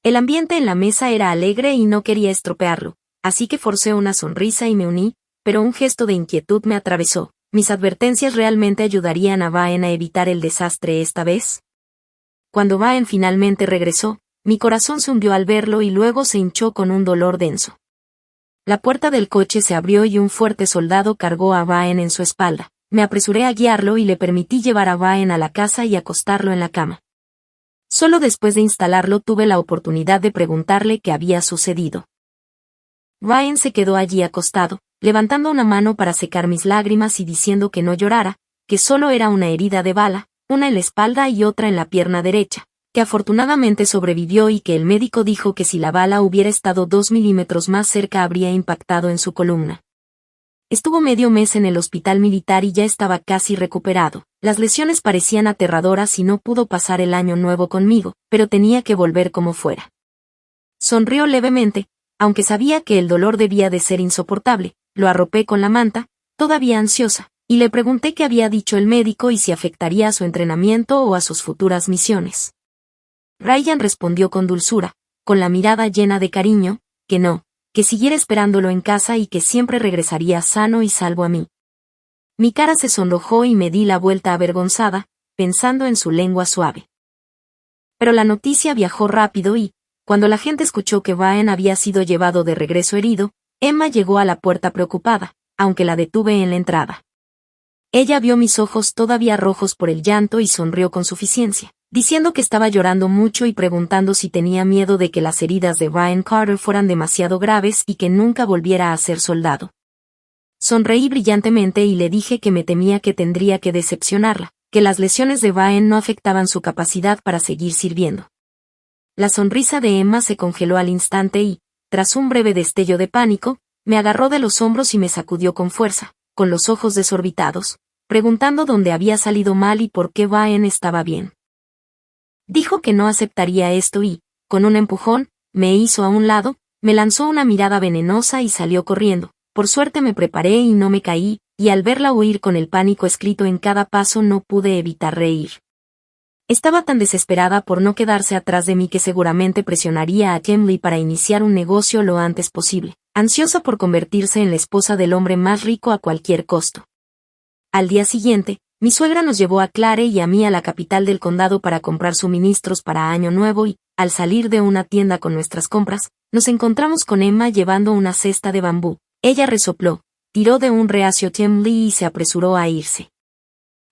El ambiente en la mesa era alegre y no quería estropearlo, así que forcé una sonrisa y me uní, pero un gesto de inquietud me atravesó. ¿Mis advertencias realmente ayudarían a Ryan a evitar el desastre esta vez? Cuando Ryan finalmente regresó, mi corazón se hundió al verlo y luego se hinchó con un dolor denso. La puerta del coche se abrió y un fuerte soldado cargó a Ryan en su espalda. Me apresuré a guiarlo y le permití llevar a Ryan a la casa y acostarlo en la cama. Solo después de instalarlo tuve la oportunidad de preguntarle qué había sucedido. Ryan se quedó allí acostado, levantando una mano para secar mis lágrimas y diciendo que no llorara, que solo era una herida de bala, una en la espalda y otra en la pierna derecha, que afortunadamente sobrevivió y que el médico dijo que si la bala hubiera estado 2 milímetros más cerca habría impactado en su columna. Estuvo medio mes en el hospital militar y ya estaba casi recuperado. Las lesiones parecían aterradoras y no pudo pasar el año nuevo conmigo, pero tenía que volver como fuera. Sonrió levemente, aunque sabía que el dolor debía de ser insoportable. Lo arropé con la manta, todavía ansiosa, y le pregunté qué había dicho el médico y si afectaría a su entrenamiento o a sus futuras misiones. Ryan respondió con dulzura, con la mirada llena de cariño, que no, que siguiera esperándolo en casa y que siempre regresaría sano y salvo a mí. Mi cara se sonrojó y me di la vuelta avergonzada, pensando en su lengua suave. Pero la noticia viajó rápido y, cuando la gente escuchó que Ryan había sido llevado de regreso herido, Emma llegó a la puerta preocupada, aunque la detuve en la entrada. Ella vio mis ojos todavía rojos por el llanto y sonrió con suficiencia, diciendo que estaba llorando mucho y preguntando si tenía miedo de que las heridas de Ryan Carter fueran demasiado graves y que nunca volviera a ser soldado. Sonreí brillantemente y le dije que me temía que tendría que decepcionarla, que las lesiones de Ryan no afectaban su capacidad para seguir sirviendo. La sonrisa de Emma se congeló al instante y, tras un breve destello de pánico, me agarró de los hombros y me sacudió con fuerza, con los ojos desorbitados, preguntando dónde había salido mal y por qué Ryan estaba bien. Dijo que no aceptaría esto y, con un empujón, me hizo a un lado, me lanzó una mirada venenosa y salió corriendo. Por suerte me preparé y no me caí, y al verla huir con el pánico escrito en cada paso no pude evitar reír. Estaba tan desesperada por no quedarse atrás de mí que seguramente presionaría a Emily para iniciar un negocio lo antes posible, ansiosa por convertirse en la esposa del hombre más rico a cualquier costo. Al día siguiente, mi suegra nos llevó a Clare y a mí a la capital del condado para comprar suministros para Año Nuevo y, al salir de una tienda con nuestras compras, nos encontramos con Emma llevando una cesta de bambú. Ella resopló, tiró de un reacio Tim Lee y se apresuró a irse.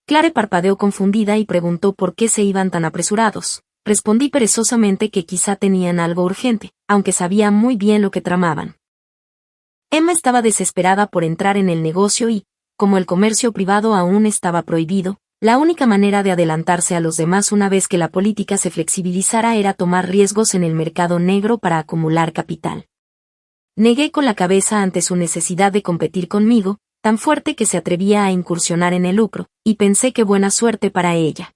Clare parpadeó confundida y preguntó por qué se iban tan apresurados. Respondí perezosamente que quizá tenían algo urgente, aunque sabía muy bien lo que tramaban. Emma estaba desesperada por entrar en el negocio y, como el comercio privado aún estaba prohibido, la única manera de adelantarse a los demás una vez que la política se flexibilizara era tomar riesgos en el mercado negro para acumular capital. Negué con la cabeza ante su necesidad de competir conmigo, tan fuerte que se atrevía a incursionar en el lucro, y pensé que buena suerte para ella.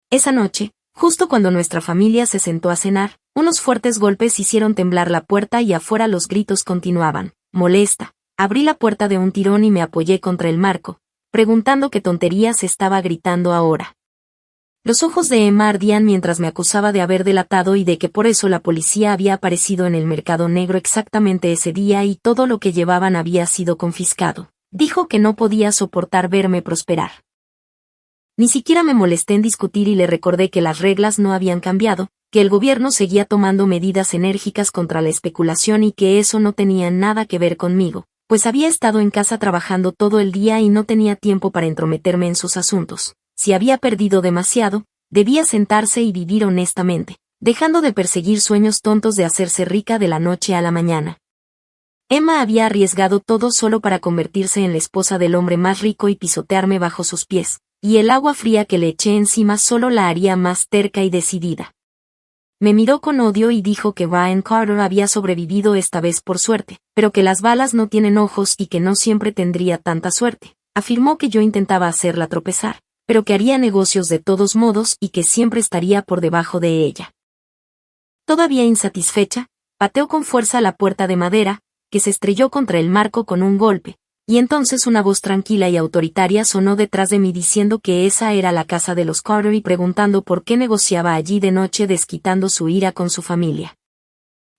Esa noche, justo cuando nuestra familia se sentó a cenar, unos fuertes golpes hicieron temblar la puerta y afuera los gritos continuaban. Molesta, abrí la puerta de un tirón y me apoyé contra el marco, preguntando qué tonterías estaba gritando ahora. Los ojos de Emma ardían mientras me acusaba de haber delatado y de que por eso la policía había aparecido en el mercado negro exactamente ese día y todo lo que llevaban había sido confiscado. Dijo que no podía soportar verme prosperar. Ni siquiera me molesté en discutir y le recordé que las reglas no habían cambiado, que el gobierno seguía tomando medidas enérgicas contra la especulación y que eso no tenía nada que ver conmigo, pues había estado en casa trabajando todo el día y no tenía tiempo para entrometerme en sus asuntos. Si había perdido demasiado, debía sentarse y vivir honestamente, dejando de perseguir sueños tontos de hacerse rica de la noche a la mañana. Emma había arriesgado todo solo para convertirse en la esposa del hombre más rico y pisotearme bajo sus pies, y el agua fría que le eché encima solo la haría más terca y decidida. Me miró con odio y dijo que Ryan Carter había sobrevivido esta vez por suerte, pero que las balas no tienen ojos y que no siempre tendría tanta suerte. Afirmó que yo intentaba hacerla tropezar, pero que haría negocios de todos modos y que siempre estaría por debajo de ella. Todavía insatisfecha, pateó con fuerza la puerta de madera, que se estrelló contra el marco con un golpe, y entonces una voz tranquila y autoritaria sonó detrás de mí diciendo que esa era la casa de los Carter y preguntando por qué negociaba allí de noche desquitando su ira con su familia.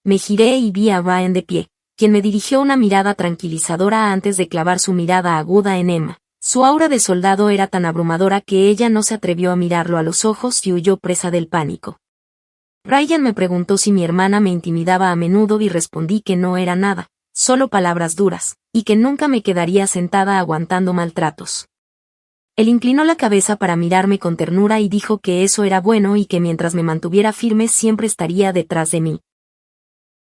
Me giré y vi a Ryan de pie, quien me dirigió una mirada tranquilizadora antes de clavar su mirada aguda en Emma. Su aura de soldado era tan abrumadora que ella no se atrevió a mirarlo a los ojos y huyó presa del pánico. Ryan me preguntó si mi hermana me intimidaba a menudo y respondí que no era nada, solo palabras duras, y que nunca me quedaría sentada aguantando maltratos. Él inclinó la cabeza para mirarme con ternura y dijo que eso era bueno y que mientras me mantuviera firme siempre estaría detrás de mí.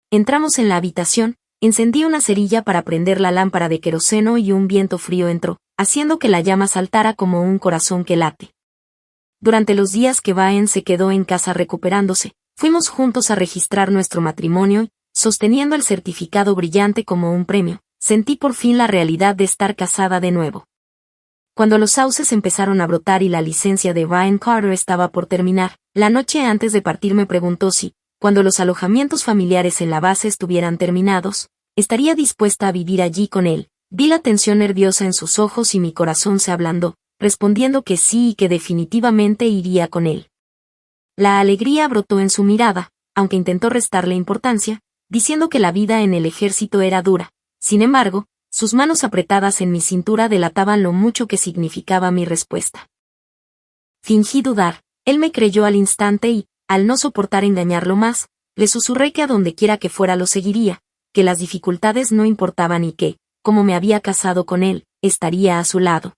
Entramos en la habitación, encendí una cerilla para prender la lámpara de queroseno y un viento frío entró, haciendo que la llama saltara como un corazón que late. Durante los días que Ryan se quedó en casa recuperándose, fuimos juntos a registrar nuestro matrimonio y, sosteniendo el certificado brillante como un premio, sentí por fin la realidad de estar casada de nuevo. Cuando los sauces empezaron a brotar y la licencia de Ryan Carter estaba por terminar, la noche antes de partir me preguntó si, cuando los alojamientos familiares en la base estuvieran terminados, estaría dispuesta a vivir allí con él. Vi la tensión nerviosa en sus ojos y mi corazón se ablandó, respondiendo que sí y que definitivamente iría con él. La alegría brotó en su mirada, aunque intentó restarle importancia, diciendo que la vida en el ejército era dura. Sin embargo, sus manos apretadas en mi cintura delataban lo mucho que significaba mi respuesta. Fingí dudar, él me creyó al instante y, al no soportar engañarlo más, le susurré que a donde quiera que fuera lo seguiría, que las dificultades no importaban y que, como me había casado con él, estaría a su lado.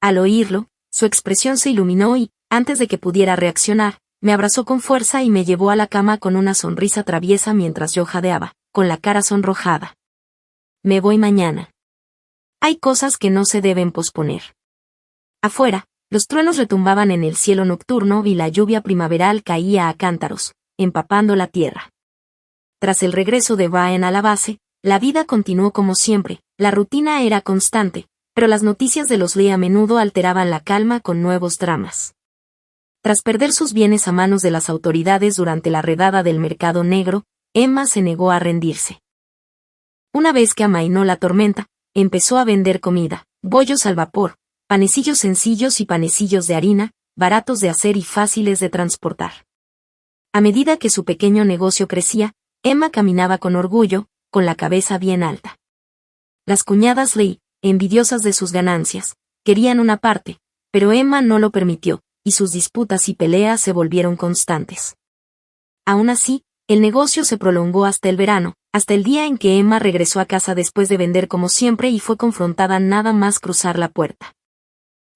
Al oírlo, su expresión se iluminó y, antes de que pudiera reaccionar, me abrazó con fuerza y me llevó a la cama con una sonrisa traviesa mientras yo jadeaba, con la cara sonrojada. Me voy mañana. Hay cosas que no se deben posponer. Afuera, los truenos retumbaban en el cielo nocturno y la lluvia primaveral caía a cántaros, empapando la tierra. Tras el regreso de Ryan a la base, la vida continuó como siempre, la rutina era constante, pero las noticias de los Lee a menudo alteraban la calma con nuevos dramas. Tras perder sus bienes a manos de las autoridades durante la redada del mercado negro, Emma se negó a rendirse. Una vez que amainó la tormenta, empezó a vender comida, bollos al vapor, panecillos sencillos y panecillos de harina, baratos de hacer y fáciles de transportar. A medida que su pequeño negocio crecía, Emma caminaba con orgullo, con la cabeza bien alta. Las cuñadas Lee, envidiosas de sus ganancias, querían una parte, pero Emma no lo permitió, y sus disputas y peleas se volvieron constantes. Aún así, el negocio se prolongó hasta el verano, hasta el día en que Emma regresó a casa después de vender como siempre y fue confrontada nada más cruzar la puerta.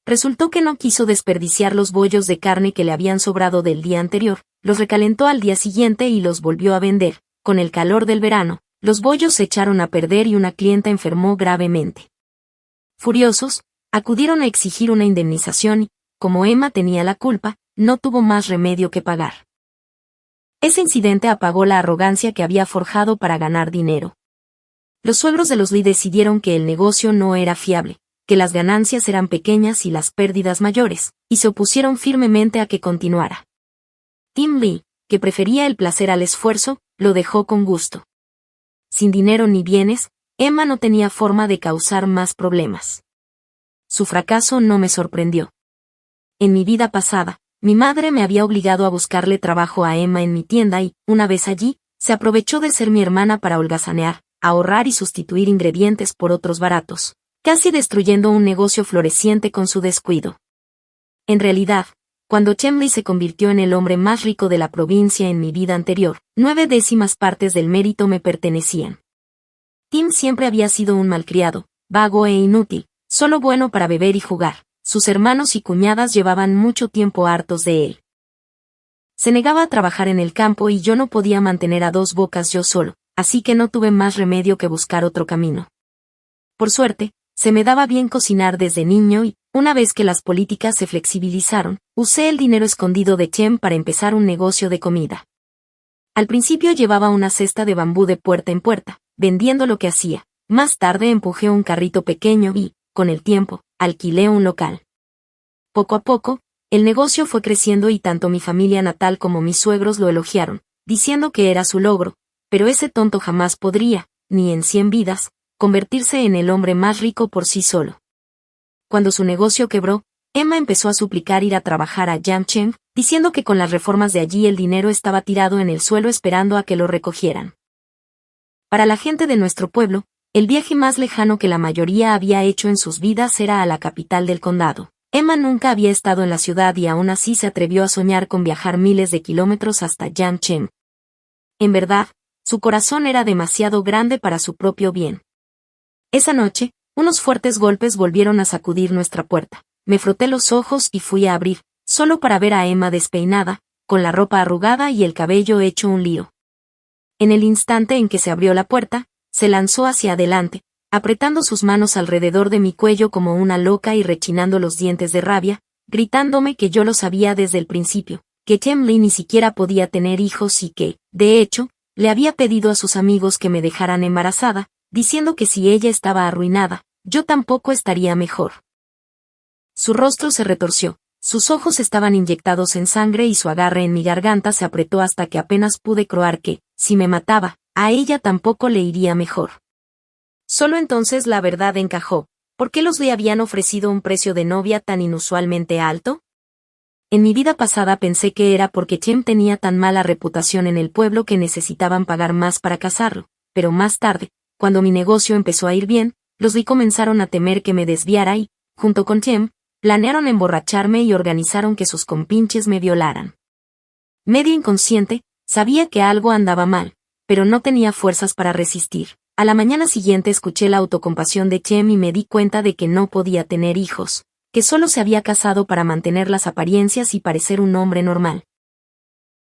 Resultó que no quiso desperdiciar los bollos de carne que le habían sobrado del día anterior, los recalentó al día siguiente y los volvió a vender. Con el calor del verano, los bollos se echaron a perder y una clienta enfermó gravemente. Furiosos, acudieron a exigir una indemnización y, como Emma tenía la culpa, no tuvo más remedio que pagar. Ese incidente apagó la arrogancia que había forjado para ganar dinero. Los suegros de los Lee decidieron que el negocio no era fiable, que las ganancias eran pequeñas y las pérdidas mayores, y se opusieron firmemente a que continuara. Tim Lee, que prefería el placer al esfuerzo, lo dejó con gusto. Sin dinero ni bienes, Emma no tenía forma de causar más problemas. Su fracaso no me sorprendió. En mi vida pasada, mi madre me había obligado a buscarle trabajo a Emma en mi tienda y, una vez allí, se aprovechó de ser mi hermana para holgazanear, ahorrar y sustituir ingredientes por otros baratos, casi destruyendo un negocio floreciente con su descuido. En realidad, cuando Chemley se convirtió en el hombre más rico de la provincia en mi vida anterior, 9/10 partes del mérito me pertenecían. Tim siempre había sido un malcriado, vago e inútil, solo bueno para beber y jugar. Sus hermanos y cuñadas llevaban mucho tiempo hartos de él. Se negaba a trabajar en el campo y yo no podía mantener a dos bocas yo solo, así que no tuve más remedio que buscar otro camino. Por suerte, se me daba bien cocinar desde niño y, una vez que las políticas se flexibilizaron, usé el dinero escondido de Chem para empezar un negocio de comida. Al principio llevaba una cesta de bambú de puerta en puerta, vendiendo lo que hacía. Más tarde empujé un carrito pequeño y, con el tiempo, alquilé un local. Poco a poco, el negocio fue creciendo y tanto mi familia natal como mis suegros lo elogiaron, diciendo que era su logro, pero ese tonto jamás podría, ni en 100 vidas, convertirse en el hombre más rico por sí solo. Cuando su negocio quebró, Emma empezó a suplicar ir a trabajar a Yangcheng, diciendo que con las reformas de allí el dinero estaba tirado en el suelo esperando a que lo recogieran. Para la gente de nuestro pueblo, el viaje más lejano que la mayoría había hecho en sus vidas era a la capital del condado. Emma nunca había estado en la ciudad y aún así se atrevió a soñar con viajar miles de kilómetros hasta Yangcheng. En verdad, su corazón era demasiado grande para su propio bien. Esa noche, unos fuertes golpes volvieron a sacudir nuestra puerta. Me froté los ojos y fui a abrir, solo para ver a Emma despeinada, con la ropa arrugada y el cabello hecho un lío. En el instante en que se abrió la puerta, se lanzó hacia adelante, apretando sus manos alrededor de mi cuello como una loca y rechinando los dientes de rabia, gritándome que yo lo sabía desde el principio, que Chem Lee ni siquiera podía tener hijos y que, de hecho, le había pedido a sus amigos que me dejaran embarazada, diciendo que si ella estaba arruinada, yo tampoco estaría mejor. Su rostro se retorció, sus ojos estaban inyectados en sangre y su agarre en mi garganta se apretó hasta que apenas pude croar que, si me mataba, a ella tampoco le iría mejor. Solo entonces la verdad encajó. ¿Por qué los le habían ofrecido un precio de novia tan inusualmente alto? En mi vida pasada pensé que era porque Chem tenía tan mala reputación en el pueblo que necesitaban pagar más para casarlo, pero más tarde, cuando mi negocio empezó a ir bien, los Lee comenzaron a temer que me desviara y, junto con Chem, planearon emborracharme y organizaron que sus compinches me violaran. Medio inconsciente, sabía que algo andaba mal, pero no tenía fuerzas para resistir. A la mañana siguiente escuché la autocompasión de Chem y me di cuenta de que no podía tener hijos, que solo se había casado para mantener las apariencias y parecer un hombre normal.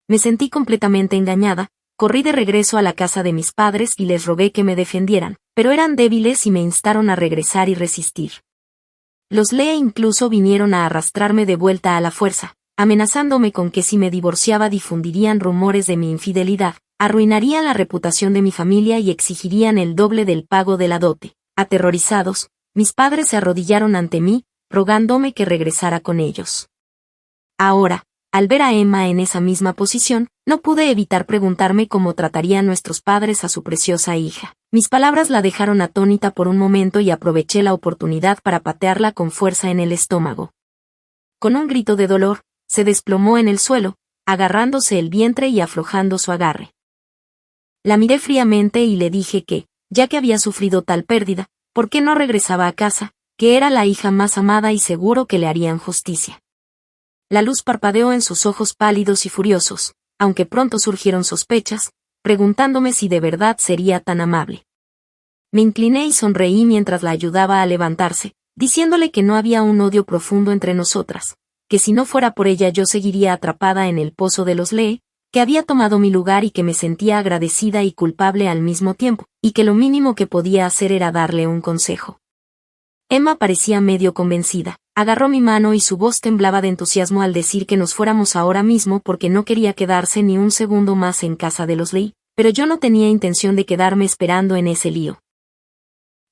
Me sentí completamente engañada, corrí de regreso a la casa de mis padres y les rogué que me defendieran, pero eran débiles y me instaron a regresar y resistir. Los Lee incluso vinieron a arrastrarme de vuelta a la fuerza, amenazándome con que si me divorciaba difundirían rumores de mi infidelidad, arruinarían la reputación de mi familia y exigirían el doble del pago de la dote. Aterrorizados, mis padres se arrodillaron ante mí, rogándome que regresara con ellos. Ahora, al ver a Emma en esa misma posición, no pude evitar preguntarme cómo tratarían nuestros padres a su preciosa hija. Mis palabras la dejaron atónita por un momento y aproveché la oportunidad para patearla con fuerza en el estómago. Con un grito de dolor, se desplomó en el suelo, agarrándose el vientre y aflojando su agarre. La miré fríamente y le dije que, ya que había sufrido tal pérdida, ¿por qué no regresaba a casa, que era la hija más amada y seguro que le harían justicia? La luz parpadeó en sus ojos pálidos y furiosos, aunque pronto surgieron sospechas, preguntándome si de verdad sería tan amable. Me incliné y sonreí mientras la ayudaba a levantarse, diciéndole que no había un odio profundo entre nosotras, que si no fuera por ella yo seguiría atrapada en el pozo de los Lee, que había tomado mi lugar y que me sentía agradecida y culpable al mismo tiempo, y que lo mínimo que podía hacer era darle un consejo. Emma parecía medio convencida, agarró mi mano y su voz temblaba de entusiasmo al decir que nos fuéramos ahora mismo porque no quería quedarse ni un segundo más en casa de los Lee, pero yo no tenía intención de quedarme esperando en ese lío.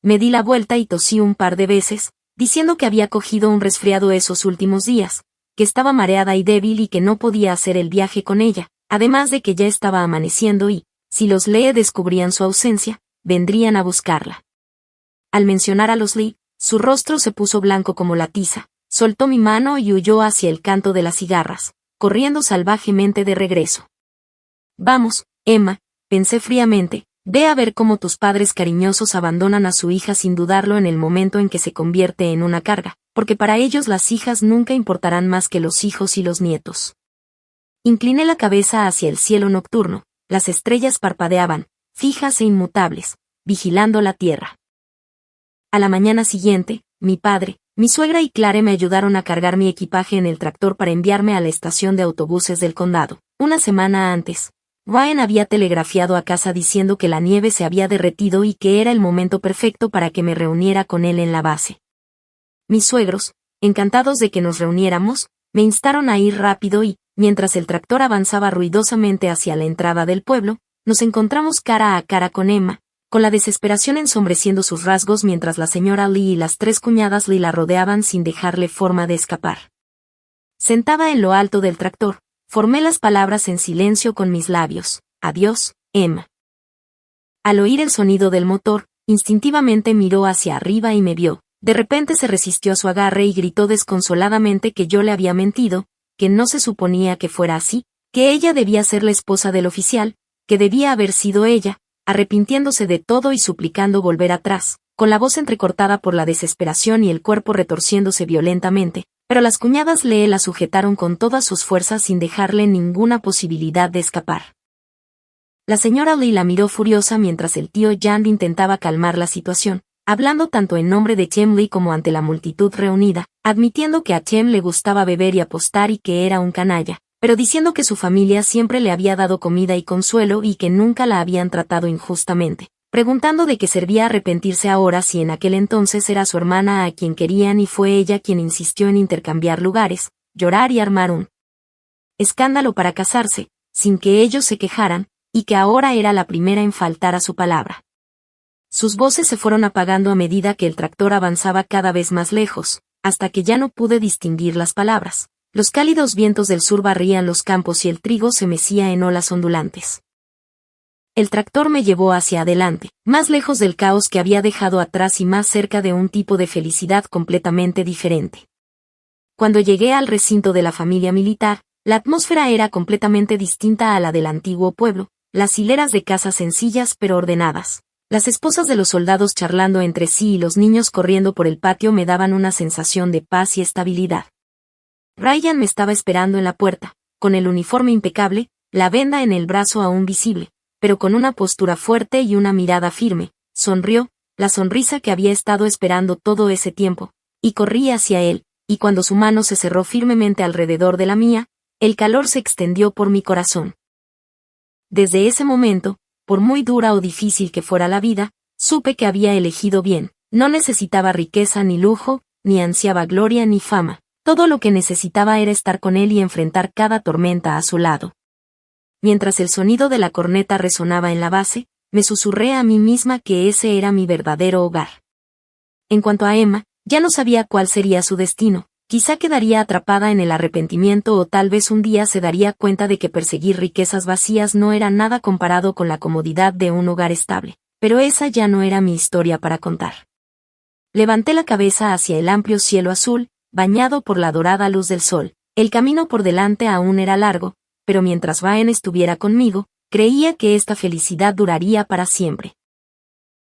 Me di la vuelta y tosí un par de veces, diciendo que había cogido un resfriado esos últimos días, que estaba mareada y débil y que no podía hacer el viaje con ella, además de que ya estaba amaneciendo y, si los Lee descubrían su ausencia, vendrían a buscarla. Al mencionar a los Lee, su rostro se puso blanco como la tiza, soltó mi mano y huyó hacia el canto de las cigarras, corriendo salvajemente de regreso. Vamos, Emma, pensé fríamente, ve a ver cómo tus padres cariñosos abandonan a su hija sin dudarlo en el momento en que se convierte en una carga, porque para ellos las hijas nunca importarán más que los hijos y los nietos. Incliné la cabeza hacia el cielo nocturno, las estrellas parpadeaban, fijas e inmutables, vigilando la tierra. A la mañana siguiente, mi padre, mi suegra y Clare me ayudaron a cargar mi equipaje en el tractor para enviarme a la estación de autobuses del condado. Una semana antes, Ryan había telegrafiado a casa diciendo que la nieve se había derretido y que era el momento perfecto para que me reuniera con él en la base. Mis suegros, encantados de que nos reuniéramos, me instaron a ir rápido y, mientras el tractor avanzaba ruidosamente hacia la entrada del pueblo, nos encontramos cara a cara con Emma, con la desesperación ensombreciendo sus rasgos mientras la señora Lee y las 3 cuñadas Lee la rodeaban sin dejarle forma de escapar. Sentada en lo alto del tractor, formé las palabras en silencio con mis labios. Adiós, Emma. Al oír el sonido del motor, instintivamente miró hacia arriba y me vio. De repente se resistió a su agarre y gritó desconsoladamente que yo le había mentido, que no se suponía que fuera así, que ella debía ser la esposa del oficial, que debía haber sido ella, arrepintiéndose de todo y suplicando volver atrás, con la voz entrecortada por la desesperación y el cuerpo retorciéndose violentamente, pero las cuñadas Lee la sujetaron con todas sus fuerzas sin dejarle ninguna posibilidad de escapar. La señora Lee la miró furiosa mientras el tío Jan intentaba calmar la situación, hablando tanto en nombre de Tim Lee como ante la multitud reunida, admitiendo que a Tim le gustaba beber y apostar y que era un canalla, pero diciendo que su familia siempre le había dado comida y consuelo y que nunca la habían tratado injustamente, preguntando de qué servía arrepentirse ahora si en aquel entonces era su hermana a quien querían y fue ella quien insistió en intercambiar lugares, llorar y armar un escándalo para casarse, sin que ellos se quejaran, y que ahora era la primera en faltar a su palabra. Sus voces se fueron apagando a medida que el tractor avanzaba cada vez más lejos, hasta que ya no pude distinguir las palabras. Los cálidos vientos del sur barrían los campos y el trigo se mecía en olas ondulantes. El tractor me llevó hacia adelante, más lejos del caos que había dejado atrás y más cerca de un tipo de felicidad completamente diferente. Cuando llegué al recinto de la familia militar, la atmósfera era completamente distinta a la del antiguo pueblo, las hileras de casas sencillas pero ordenadas. Las esposas de los soldados charlando entre sí y los niños corriendo por el patio me daban una sensación de paz y estabilidad. Ryan me estaba esperando en la puerta, con el uniforme impecable, la venda en el brazo aún visible, pero con una postura fuerte y una mirada firme. Sonrió, la sonrisa que había estado esperando todo ese tiempo, y corrí hacia él, y cuando su mano se cerró firmemente alrededor de la mía, el calor se extendió por mi corazón. Desde ese momento, por muy dura o difícil que fuera la vida, supe que había elegido bien. No necesitaba riqueza ni lujo, ni ansiaba gloria ni fama. Todo lo que necesitaba era estar con él y enfrentar cada tormenta a su lado. Mientras el sonido de la corneta resonaba en la base, me susurré a mí misma que ese era mi verdadero hogar. En cuanto a Emma, ya no sabía cuál sería su destino. Quizá quedaría atrapada en el arrepentimiento o tal vez un día se daría cuenta de que perseguir riquezas vacías no era nada comparado con la comodidad de un hogar estable. Pero esa ya no era mi historia para contar. Levanté la cabeza hacia el amplio cielo azul, bañado por la dorada luz del sol. El camino por delante aún era largo, pero mientras Ryan estuviera conmigo, creía que esta felicidad duraría para siempre.